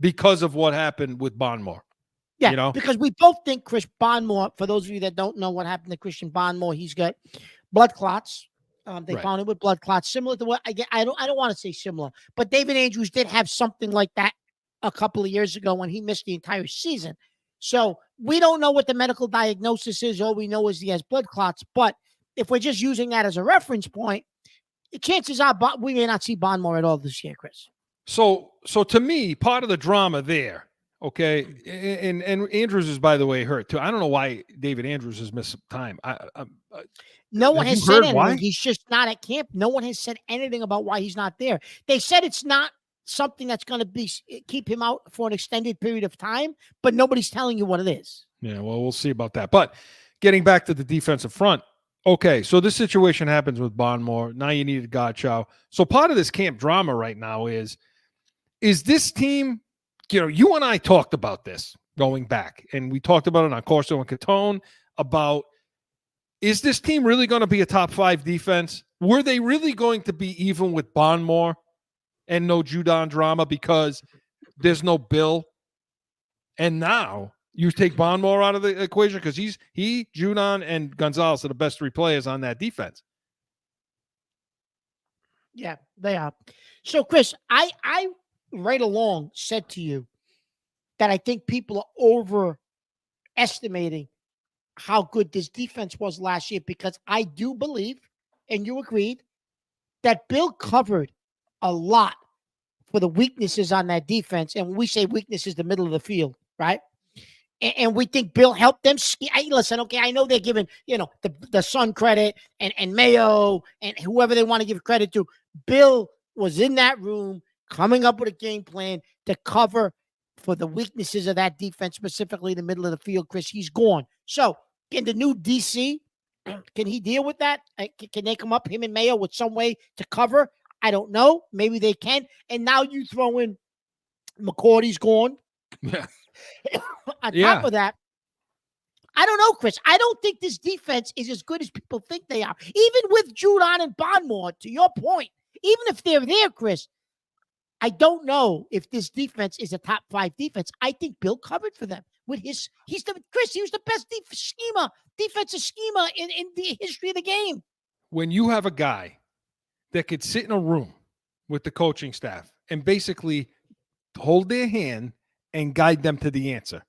because of what happened with Bondmore. Yeah, because we both think Chris Bondmore, for those of you that don't know what happened to Christian Bondmore, he's got blood clots. They found him with blood clots, similar to what I don't want to say similar, but David Andrews did have something like that a couple of years ago when he missed the entire season. So we don't know what the medical diagnosis is. All we know is he has blood clots, but if we're just using that as a reference point, the chances are we may not see Bondmore at all this year, Chris. So to me, part of the drama there, okay, and Andrews is, by the way, hurt too. I don't know why David Andrews has missed some time. No one has said anything. Why? He's just not at camp. No one has said anything about why he's not there. They said it's not something that's going to keep him out for an extended period of time, but nobody's telling you what it is. Yeah, well, we'll see about that. But getting back to the defensive front, okay, so this situation happens with Bondmore. Now you need a Godchild. So part of this camp drama right now is this team, you and I talked about this going back, and we talked about it on Corso and Catone about, is this team really going to be a top 5 defense? Were they really going to be even with Bondmore and no Judon drama because there's no Bill? And now you take Bondmore out of the equation because he, Judon, and Gonzalez are the best 3 players on that defense. Yeah, they are. So, Chris, I right along said to you that I think people are overestimating how good this defense was last year because I do believe, and you agreed, that Bill covered a lot for the weaknesses on that defense. And when we say weaknesses, the middle of the field, right? And we think Bill helped them. Listen, okay, I know they're giving, the Sun credit and Mayo and whoever they want to give credit to. Bill was in that room coming up with a game plan to cover for the weaknesses of that defense, specifically the middle of the field. Chris, he's gone. So can the new DC, can he deal with that? Can they come up, him and Mayo, with some way to cover? I don't know. Maybe they can. And now you throw in McCourty's gone. Yeah. On top of that, I don't know, Chris. I don't think this defense is as good as people think they are. Even with Judon and Bondmore, to your point, even if they're there, Chris, I don't know if this defense is a top 5 defense. I think Bill covered for them with he was the best defensive schema in the history of the game. When you have a guy that could sit in a room with the coaching staff and basically hold their hand and guide them to the answer.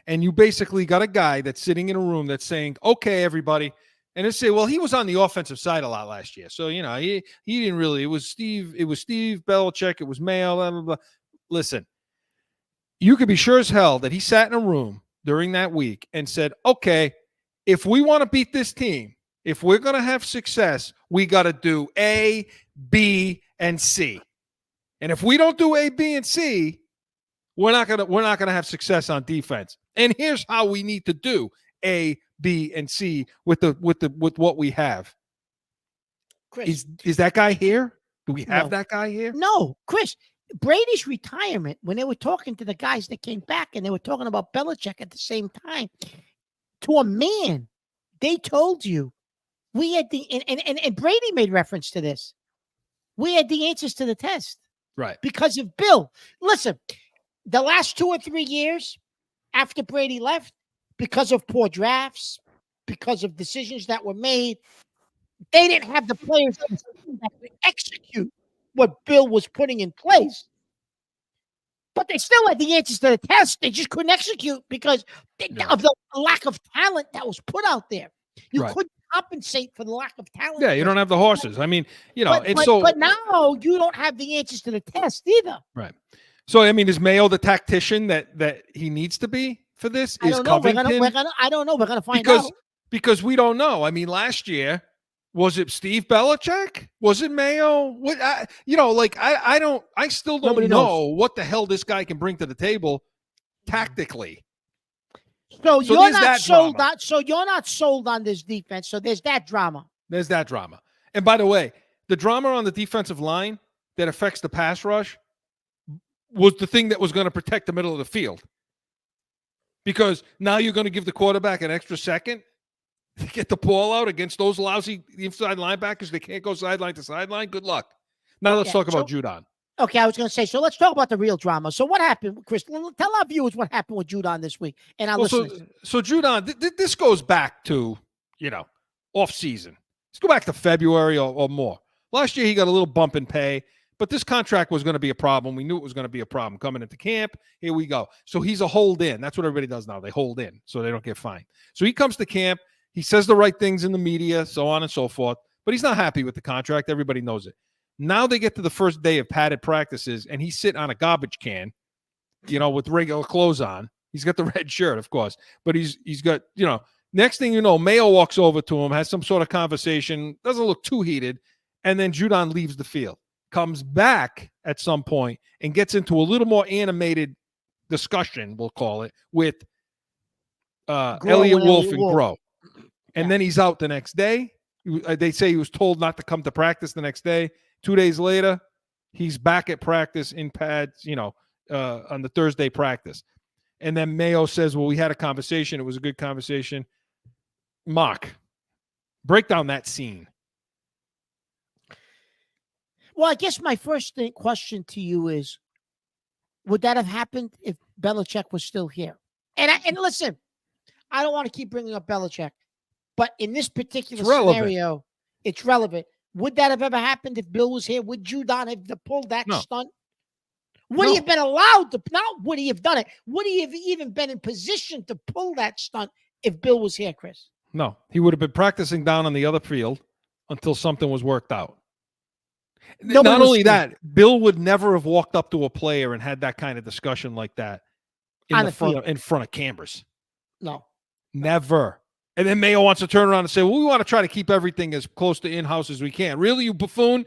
And you basically got a guy that's sitting in a room that's saying, okay, everybody. And they say, well, he was on the offensive side a lot last year. So, he didn't really, it was Steve Belichick, it was Mayo, blah, blah, blah. Listen, you could be sure as hell that he sat in a room during that week and said, okay, if we want to beat this team, if we're going to have success, we got to do A, B, and C. And if we don't do A, B, and C, we're not gonna have success on defense. And here's how we need to do A, B, and C with what we have. Chris, is that guy here? Do we have that guy here? No, Chris. Brady's retirement, when they were talking to the guys that came back and they were talking about Belichick at the same time, to a man, they told you we had and Brady made reference to this. We had the answers to the test. Right. Because of Bill. Listen, the last 2 or 3 years after Brady left, because of poor drafts, because of decisions that were made, they didn't have the players that could execute what Bill was putting in place. But they still had the answers to the test. They just couldn't execute because of the lack of talent that was put out there. You couldn't compensate for the lack of talent. Yeah, you don't have the horses. I mean, but now you don't have the answers to the test either. Right. So, I mean, is Mayo the tactician that he needs to be for this? I don't know. I don't know. We're gonna find out. Because we don't know. I mean, last year, was it Steve Belichick? Was it Mayo? What? I still don't know what the hell this guy can bring to the table tactically. So you're not sold on. So you're not sold on this defense. So there's that drama. There's that drama. And by the way, the drama on the defensive line that affects the pass rush was the thing that was going to protect the middle of the field. Because now you're going to give the quarterback an extra second to get the ball out against those lousy inside linebackers. They can't go sideline to sideline. Good luck. Now let's talk about Judon. Okay, I was going to say, so let's talk about the real drama. So what happened, Chris? Tell our viewers what happened with Judon this week. And our listeners. So Judon, this goes back to, off season. Let's go back to February or more. Last year, he got a little bump in pay. But this contract was going to be a problem. We knew it was going to be a problem coming into camp. Here we go. So he's a hold in. That's what everybody does now. They hold in so they don't get fined. So he comes to camp. He says the right things in the media, so on and so forth. But he's not happy with the contract. Everybody knows it. Now they get to the first day of padded practices, and he's sitting on a garbage can, with regular clothes on. He's got the red shirt, of course. But he's got, next thing you know, Mayo walks over to him, has some sort of conversation, doesn't look too heated, and then Judon leaves the field. Comes back at some point and gets into a little more animated discussion, we'll call it, with Elliot Wolf and Groh. And then he's out the next day. They say he was told not to come to practice the next day. 2 days later, he's back at practice in pads, on the Thursday practice. And then Mayo says, well, we had a conversation. It was a good conversation. Mark, break down that scene. Well, I guess my first question to you is, would that have happened if Belichick was still here? And listen, I don't want to keep bringing up Belichick, but in this particular scenario, it's relevant. Would that have ever happened if Bill was here? Would Judon have pulled that stunt? Would he have been allowed to? Not would he have done it? Would he have even been in position to pull that stunt if Bill was here, Chris? No, he would have been practicing down on the other field until something was worked out. Not only that, Bill would never have walked up to a player and had that kind of discussion like that in front of cameras. No. Never. And then Mayo wants to turn around and say, well, we want to try to keep everything as close to in-house as we can. Really, you buffoon?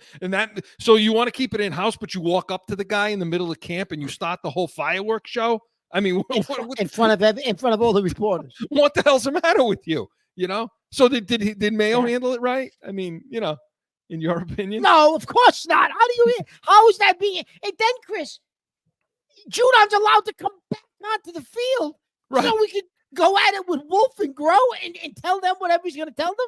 So you want to keep it in-house, but you walk up to the guy in the middle of camp and you start the whole fireworks show? I mean, in front of all the reporters. What the hell's the matter with you? So did Mayo handle it right? I mean, in your opinion? No, of course not. How is that being? And then, Chris, Judon's allowed to come back onto the field so we could go at it with Wolf and Groh and tell them whatever he's going to tell them?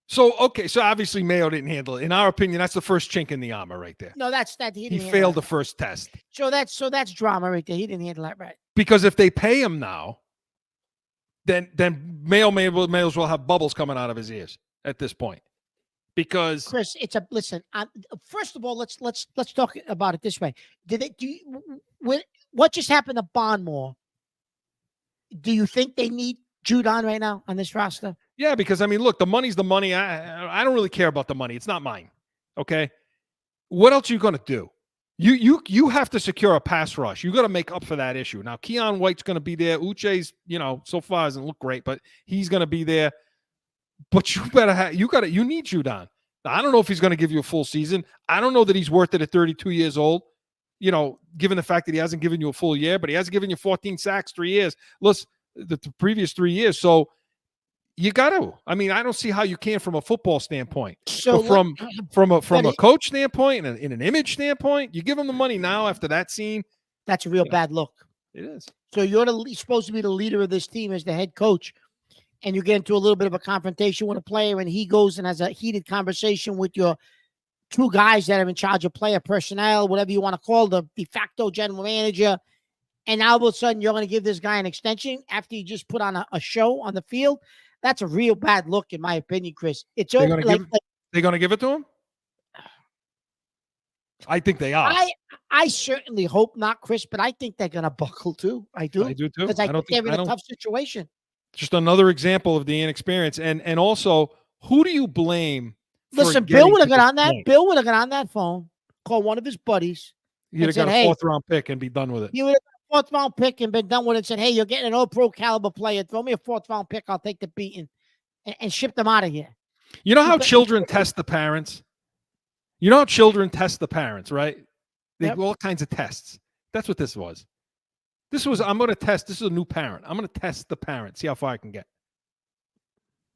So obviously Mayo didn't handle it. In our opinion, that's the first chink in the armor right there. No, that's that. He failed the first test. So that's drama right there. He didn't handle that right. Because if they pay him now, then Mayo may as well have bubbles coming out of his ears at this point. because Chris, listen. First of all, let's talk about it this way. What just happened to Bondmore? Do you think they need Judon right now on this roster? Yeah, because I mean, look, the money's the money. I don't really care about the money. It's not mine. Okay. What else are you going to do? You have to secure a pass rush. You got to make up for that issue. Now, Keon White's going to be there. Uche's, so far doesn't look great, but he's going to be there. But you need Judon. Now, I don't know if he's going to give you a full season. I don't know that he's worth it at 32 years old, given the fact that he hasn't given you a full year, but he has given you 14 sacks 3 years. Listen, the previous 3 years. So you got to. I mean, I don't see how you can from a football standpoint. So from a coach standpoint and in an image standpoint, you give him the money now after that scene. That's a real bad look. It is. So you're supposed to be the leader of this team as the head coach, and you get into a little bit of a confrontation with a player, and he goes and has a heated conversation with your two guys that are in charge of player personnel, whatever you want to call the de facto general manager. And now all of a sudden you're going to give this guy an extension after you just put on a show on the field. That's a real bad look, in my opinion, Chris. It's they're going to give it to him. I think they are. I certainly hope not, Chris, but I think they're going to buckle too. I do too. Because I think they're in a tough situation. Just another example of the inexperience, and also, who do you blame? Listen, Bill would have got on that. Bill would have got on that phone, called one of his buddies. He'd have got a fourth-round pick and be done with it. He would have got a fourth-round pick and been done with it. And said, "Hey, you're getting an all-pro caliber player. Throw me a fourth-round pick. I'll take the beating," and ship them out of here. You know how children test the parents? You know how children test the parents, right? They do all kinds of tests. That's what this was. I'm going to test. This is a new parent. I'm going to test the parent, see how far I can get.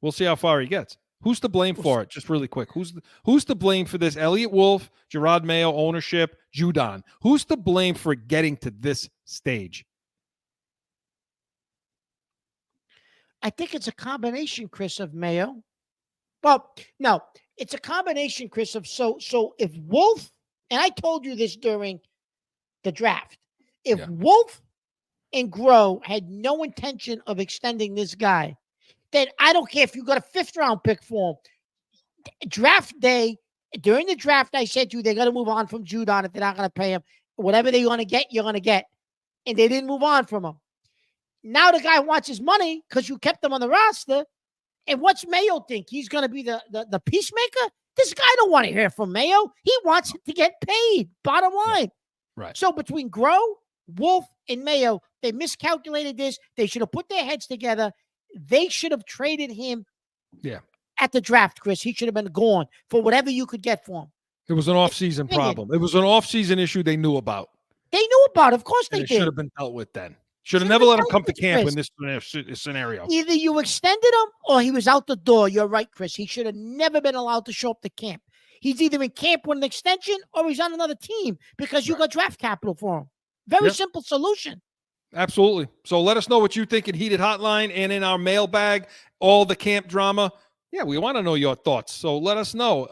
We'll see how far he gets. Who's to blame for it? Just really quick. Who's to blame for this? Elliott Wolf, Gerard Mayo, ownership, Judon. Who's to blame for getting to this stage? I think it's a combination, Chris, of Mayo. Well, no, it's a combination, Chris, of so if Wolf, and I told you this during the draft, if Wolf and Groh had no intention of extending this guy, then I don't care if you got a fifth-round pick for him. Draft day, during the draft, I said to you, they're going to move on from Judon if they're not going to pay him. Whatever they're going to get, you're going to get. And they didn't move on from him. Now the guy wants his money because you kept him on the roster. And what's Mayo think? He's going to be the peacemaker? This guy don't want to hear from Mayo. He wants to get paid, bottom line. Right. So between Groh, Wolf, and Mayo, they miscalculated this. They should have put their heads together. They should have traded him at the draft, Chris. He should have been gone for whatever you could get for him. It was an off-season problem. It was an off-season issue they knew about. They knew about it. Of course they did. It should have been dealt with then. Should have never let him come to camp in this scenario. Either you extended him or he was out the door. You're right, Chris. He should have never been allowed to show up to camp. He's either in camp with an extension or he's on another team because you got draft capital for him. Very simple solution. Absolutely. So let us know what you think in Heated Hotline and in our mailbag, all the camp drama. Yeah, we want to know your thoughts. So let us know.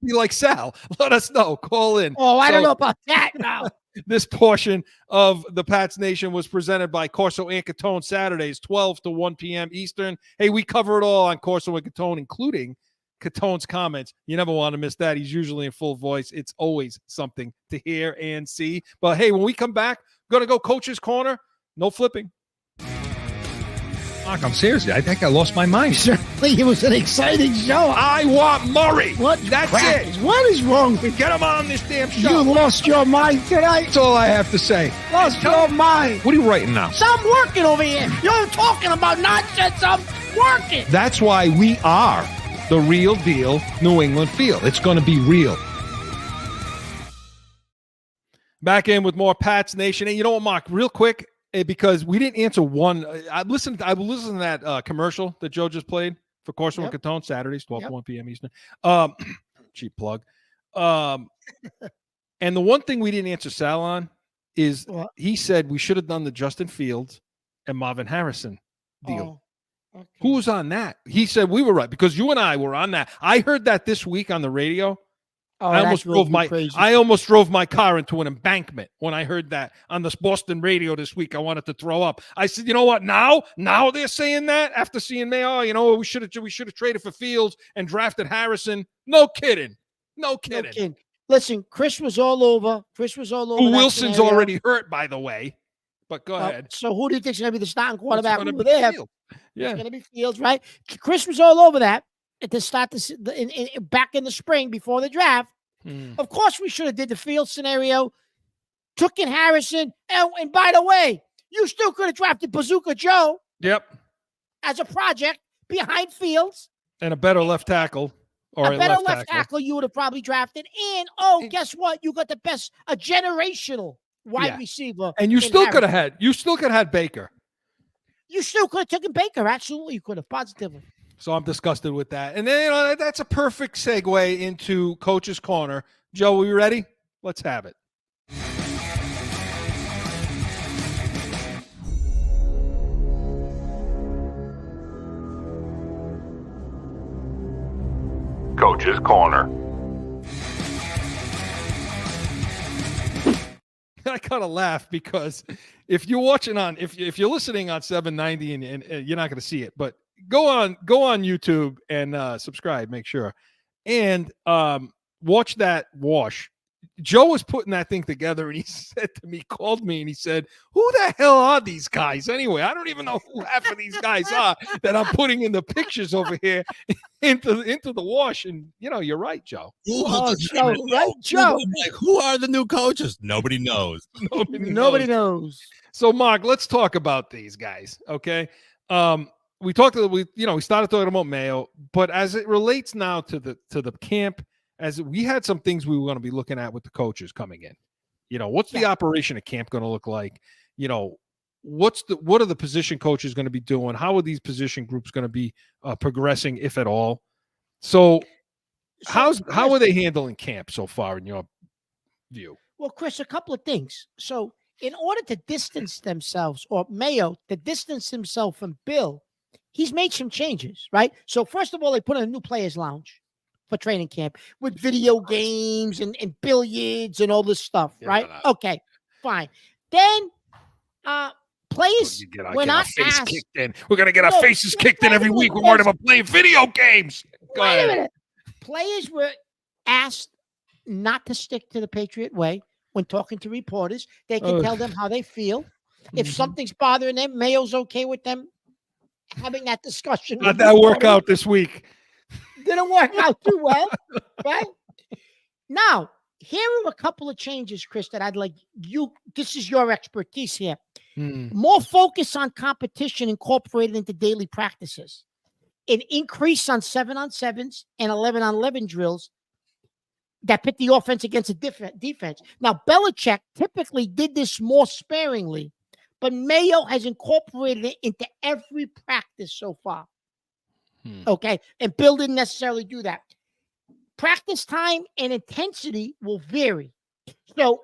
Be like Sal. Let us know. Call in. Oh, I don't know about that now. This portion of the Pats Nation was presented by Corso and Catone, Saturdays, 12 to 1 p.m. Eastern. Hey, we cover it all on Corso and Catone, including Catone's comments. You never want to miss that. He's usually in full voice. It's always something to hear and see. But hey, when we come back, going to go Coach's Corner. No flipping. Mark, I'm serious. I think I lost my mind. Certainly, it was an exciting show. I want Murray. What? That's practice? it. What is wrong with Get him on this damn show. you? Lost your mind tonight. That's all I have to say. Lost your mind. What are you writing now? So I'm working over here. You're talking about nonsense. I'm working. That's why we are the real deal New England Feel. It's going to be real. Back in with more Pats Nation. And you know what, Mark, real quick, because we didn't answer one. I listened to that commercial that Joe just played for Corso and Catone, Saturdays, 12 to 1 p.m. Eastern. Cheap plug. And the one thing we didn't answer Sal on is he said we should have done the Justin Fields and Marvin Harrison deal. Okay. Who was on that? He said we were right because you and I were on that. I heard that this week on the radio. Oh, I almost drove my car into an embankment when I heard that on this Boston radio this week. I wanted to throw up. I said, you know what? Now they're saying that after seeing Mayo, we should have traded for Fields and drafted Harrison. No kidding. Listen, Chris was all over. Wilson's scenario. already hurt, by the way. But go ahead. So who do you think is going to be the starting quarterback over there? Yeah, it's going to be Fields, right? Chris was all over that at the start back in the spring before the draft. Of course, we should have did the Fields scenario, took in Harrison, and by the way, you still could have drafted Bazooka Joe. Yep. As a project behind Fields and a better left tackle. Or a better left tackle you would have probably drafted. And guess what? You got a generational wide receiver. And you still could have had Baker. You still could have taken Baker. Absolutely, you could have, positively. So I'm disgusted with that. And then that's a perfect segue into Coach's Corner. Joe, are you ready? Let's have it. Coach's Corner. I kind of laugh because if you're watching if you're listening on 790 and you're not going to see it, but go on YouTube and subscribe, make sure, and watch that wash. Joe was putting that thing together, and he said to me, called me, and he said, "Who the hell are these guys anyway? I don't even know who half of these guys are that I'm putting in the pictures over here into the wash." And you're right, Joe. Joe. Like, who are the new coaches? Nobody knows. Nobody knows. So, Mark, let's talk about these guys, okay? We started talking about Mayo, but as it relates now to the camp. As we had some things we were going to be looking at with the coaches coming in, what's the operation of camp going to look like? What are the position coaches going to be doing? How are these position groups going to be progressing, if at all? So how are they handling camp so far in your view? Well, Chris, a couple of things. So in order to distance themselves, or Mayo to distance himself from Bill, he's made some changes, right? So first of all, they put in a new players lounge for training camp with video games and billiards and all this stuff, right? Okay, fine. Then players were not asked. We're going to get our faces kicked in every week. We're worried about playing video games. Wait a minute. Players were asked not to stick to the Patriot way when talking to reporters. They can tell them how they feel. If something's bothering them, Mayo's okay with them having that discussion. How'd that work out this week? Didn't work out too well, right? Now, here are a couple of changes, Chris, that I'd like you. This is your expertise here. More focus on competition incorporated into daily practices. An increase on 7-on-7s and 11-on-11 drills that pit the offense against a different defense. Now, Belichick typically did this more sparingly, but Mayo has incorporated it into every practice so far. Okay, and Bill didn't necessarily do that. Practice time and intensity will vary. So,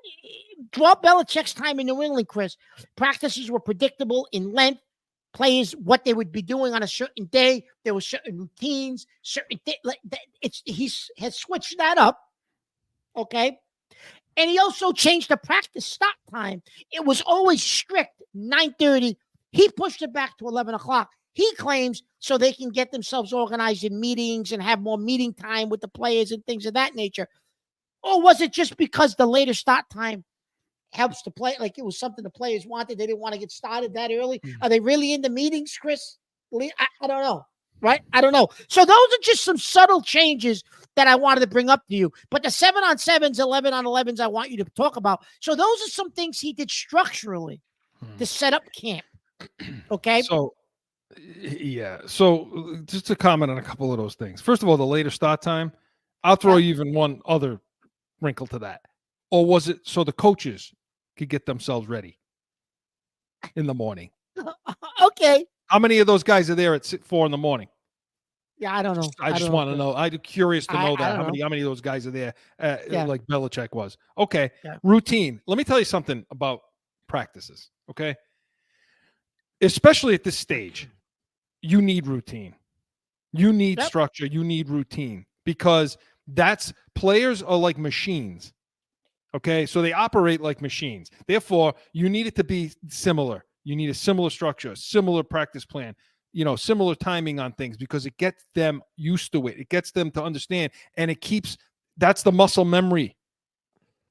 throughout Belichick's time in New England, Chris, practices were predictable in length. Players, what they would be doing on a certain day. There were certain routines, he has switched that up. Okay, and he also changed the practice start time. It was always strict 9:30. He pushed it back to 11 o'clock. He claims so they can get themselves organized in meetings and have more meeting time with the players and things of that nature. Or was it just because the later start time helps to play? Like it was something the players wanted. They didn't want to get started that early. Are they really in the meetings, Chris? I don't know. Right? I don't know. So those are just some subtle changes that I wanted to bring up to you. But the 7-on-7s, 11-on-11s, I want you to talk about. So those are some things he did structurally to set up camp. Okay? So just to comment on a couple of those things. First of all, the later start time, I'll throw you even one other wrinkle to that. Or was it so the coaches could get themselves ready in the morning? Okay. How many of those guys are there at 4 a.m? Yeah, I don't know. I just want to know. I'm curious to know that. How many of those guys are there like Belichick was? Okay. Yeah. Routine. Let me tell you something about practices. Okay. Especially at this stage, you need routine. You need structure. You need routine because Players are like machines. Okay, so they operate like machines. Therefore, you need it to be similar. You need a similar structure, similar practice plan, similar timing on things, because it gets them used to it. It gets them to understand, and that's the muscle memory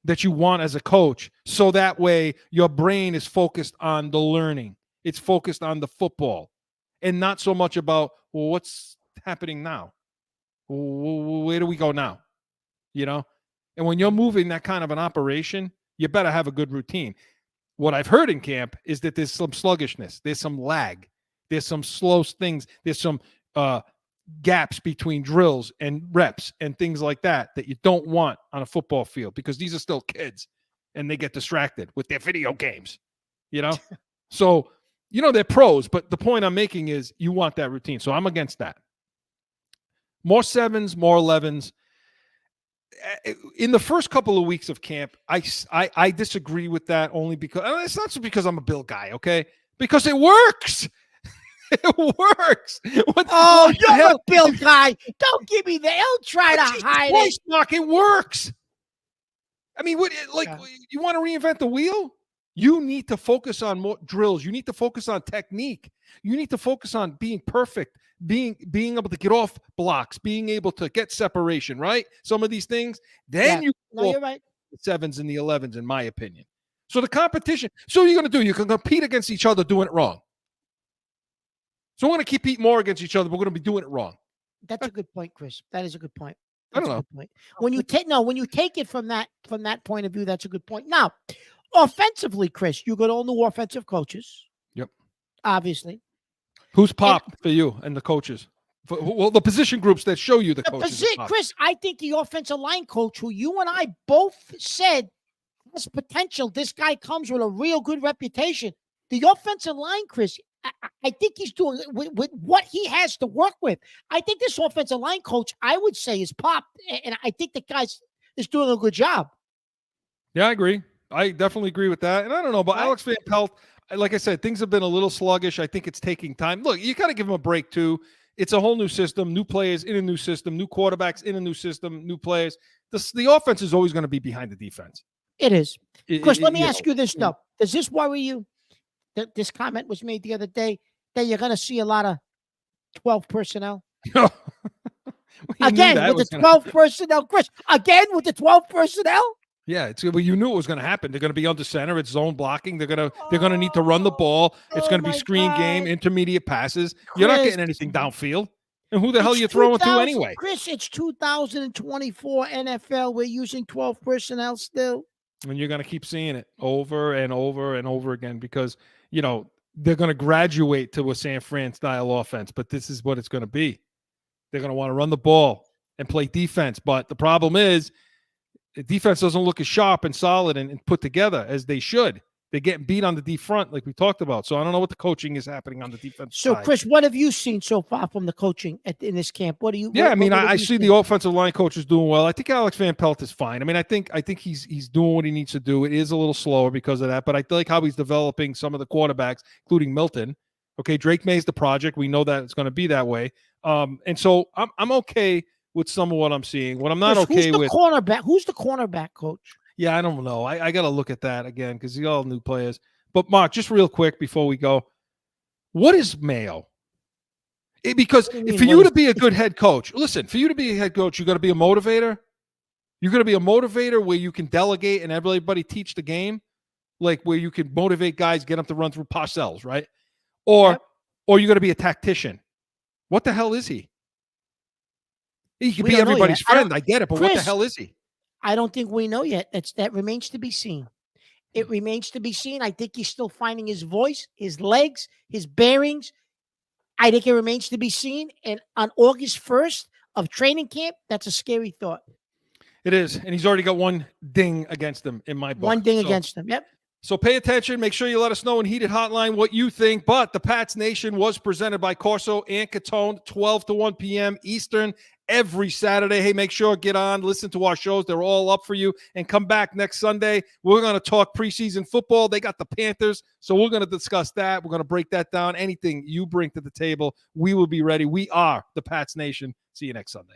that you want as a coach. So that way your brain is focused on the learning. It's focused on the football and not so much about, well, what's happening now? Where do we go now? And when you're moving that kind of an operation, you better have a good routine. What I've heard in camp is that there's some sluggishness. There's some lag. There's some slow things. There's some gaps between drills and reps and things like that you don't want on a football field, because these are still kids and they get distracted with their video games, So, they're pros, but the point I'm making is you want that routine. So I'm against that. More 7s, more 11s. In the first couple of weeks of camp, I disagree with that, only because it's not just because I'm a Bill guy, okay? Because it works. It works. You're a Bill guy. Don't give me that. Don't try to hide it. Mark, it works. I mean, you want to reinvent the wheel? You need to focus on more drills. You need to focus on technique. You need to focus on being perfect, being able to get off blocks, being able to get separation, right? Some of these things. Then you're right. The 7s and the 11s, in my opinion. So the competition. So what are you going to do? You can compete against each other doing it wrong. So we're going to compete more against each other, but we're going to be doing it wrong. That's a good point, Chris. That is a good point. That's a good point. When you take it from that point of view, that's a good point. Now, offensively, Chris, you got all new offensive coaches. Yep. Obviously. Who's popped for you and the coaches? Well, the position groups that show you the coaches. Chris, I think the offensive line coach, who you and I both said has potential, this guy comes with a real good reputation. The offensive line, Chris, I think he's doing with what he has to work with. I think this offensive line coach, I would say, is popped, and I think the guy is doing a good job. Yeah, I agree. I definitely agree with that. And I don't know, but Alex Van Pelt, like I said, things have been a little sluggish. I think it's taking time. Look, you got to give him a break too. It's a whole new system, new players in a new system, new quarterbacks in a new system, new players. The offense is always going to be behind the defense. It is. Chris, let me ask you this, though. Does this worry you? This comment was made the other day that you're going to see a lot of 12 personnel. Again, with the 12 personnel, Chris. Again, with the 12 personnel. Yeah, you knew it was going to happen. They're going to be under center. It's zone blocking. They're going to need to run the ball. It's going to be screen game, intermediate passes. You're not getting anything downfield. And who the hell are you throwing to anyway? Chris, it's 2024 NFL. We're using 12 personnel still. And you're going to keep seeing it over and over and over again, because they're going to graduate to a San Fran style offense, but this is what it's going to be. They're going to want to run the ball and play defense. But the problem is the defense doesn't look as sharp and solid and put together as they should. They're getting beat on the D front, like we talked about. So I don't know what the coaching is happening on the defense side. Chris, what have you seen so far from the coaching in this camp? What do you? Yeah, I see the offensive line coaches doing well. I think Alex Van Pelt is fine. I mean, I think he's doing what he needs to do. It is a little slower because of that, but I like how he's developing some of the quarterbacks, including Milton. Okay, Drake May's the project. We know that it's going to be that way. And so I'm okay with some of what I'm seeing. What I'm not okay with. Who's the cornerback coach? Yeah, I don't know. I got to look at that again because they're all new players. But, Mark, just real quick before we go, what is Mayo? Because for you to be a good head coach, listen, for you to be a head coach, you got to be a motivator. You're going to be a motivator where you can delegate and everybody teach the game, like where you can motivate guys, get them to run through parcels, right? Or you're going to be a tactician. What the hell is he? He could be everybody's friend. I get it, but what the hell is he? I don't think we know yet. That remains to be seen. It remains to be seen. I think he's still finding his voice, his legs, his bearings. I think it remains to be seen. And on August 1st of training camp, that's a scary thought. It is. And he's already got one ding against him in my book. One ding against him. Yep. So pay attention. Make sure you let us know in Heated Hotline what you think. But the Pats Nation was presented by Corso and Catone, 12 to 1 p.m. Eastern every Saturday. Hey, make sure get on, listen to our shows. They're all up for you. And come back next Sunday. We're going to talk preseason football. They got the Panthers, so we're going to discuss that. We're going to break that down. Anything you bring to the table, we will be ready. We are the Pats Nation. See you next Sunday.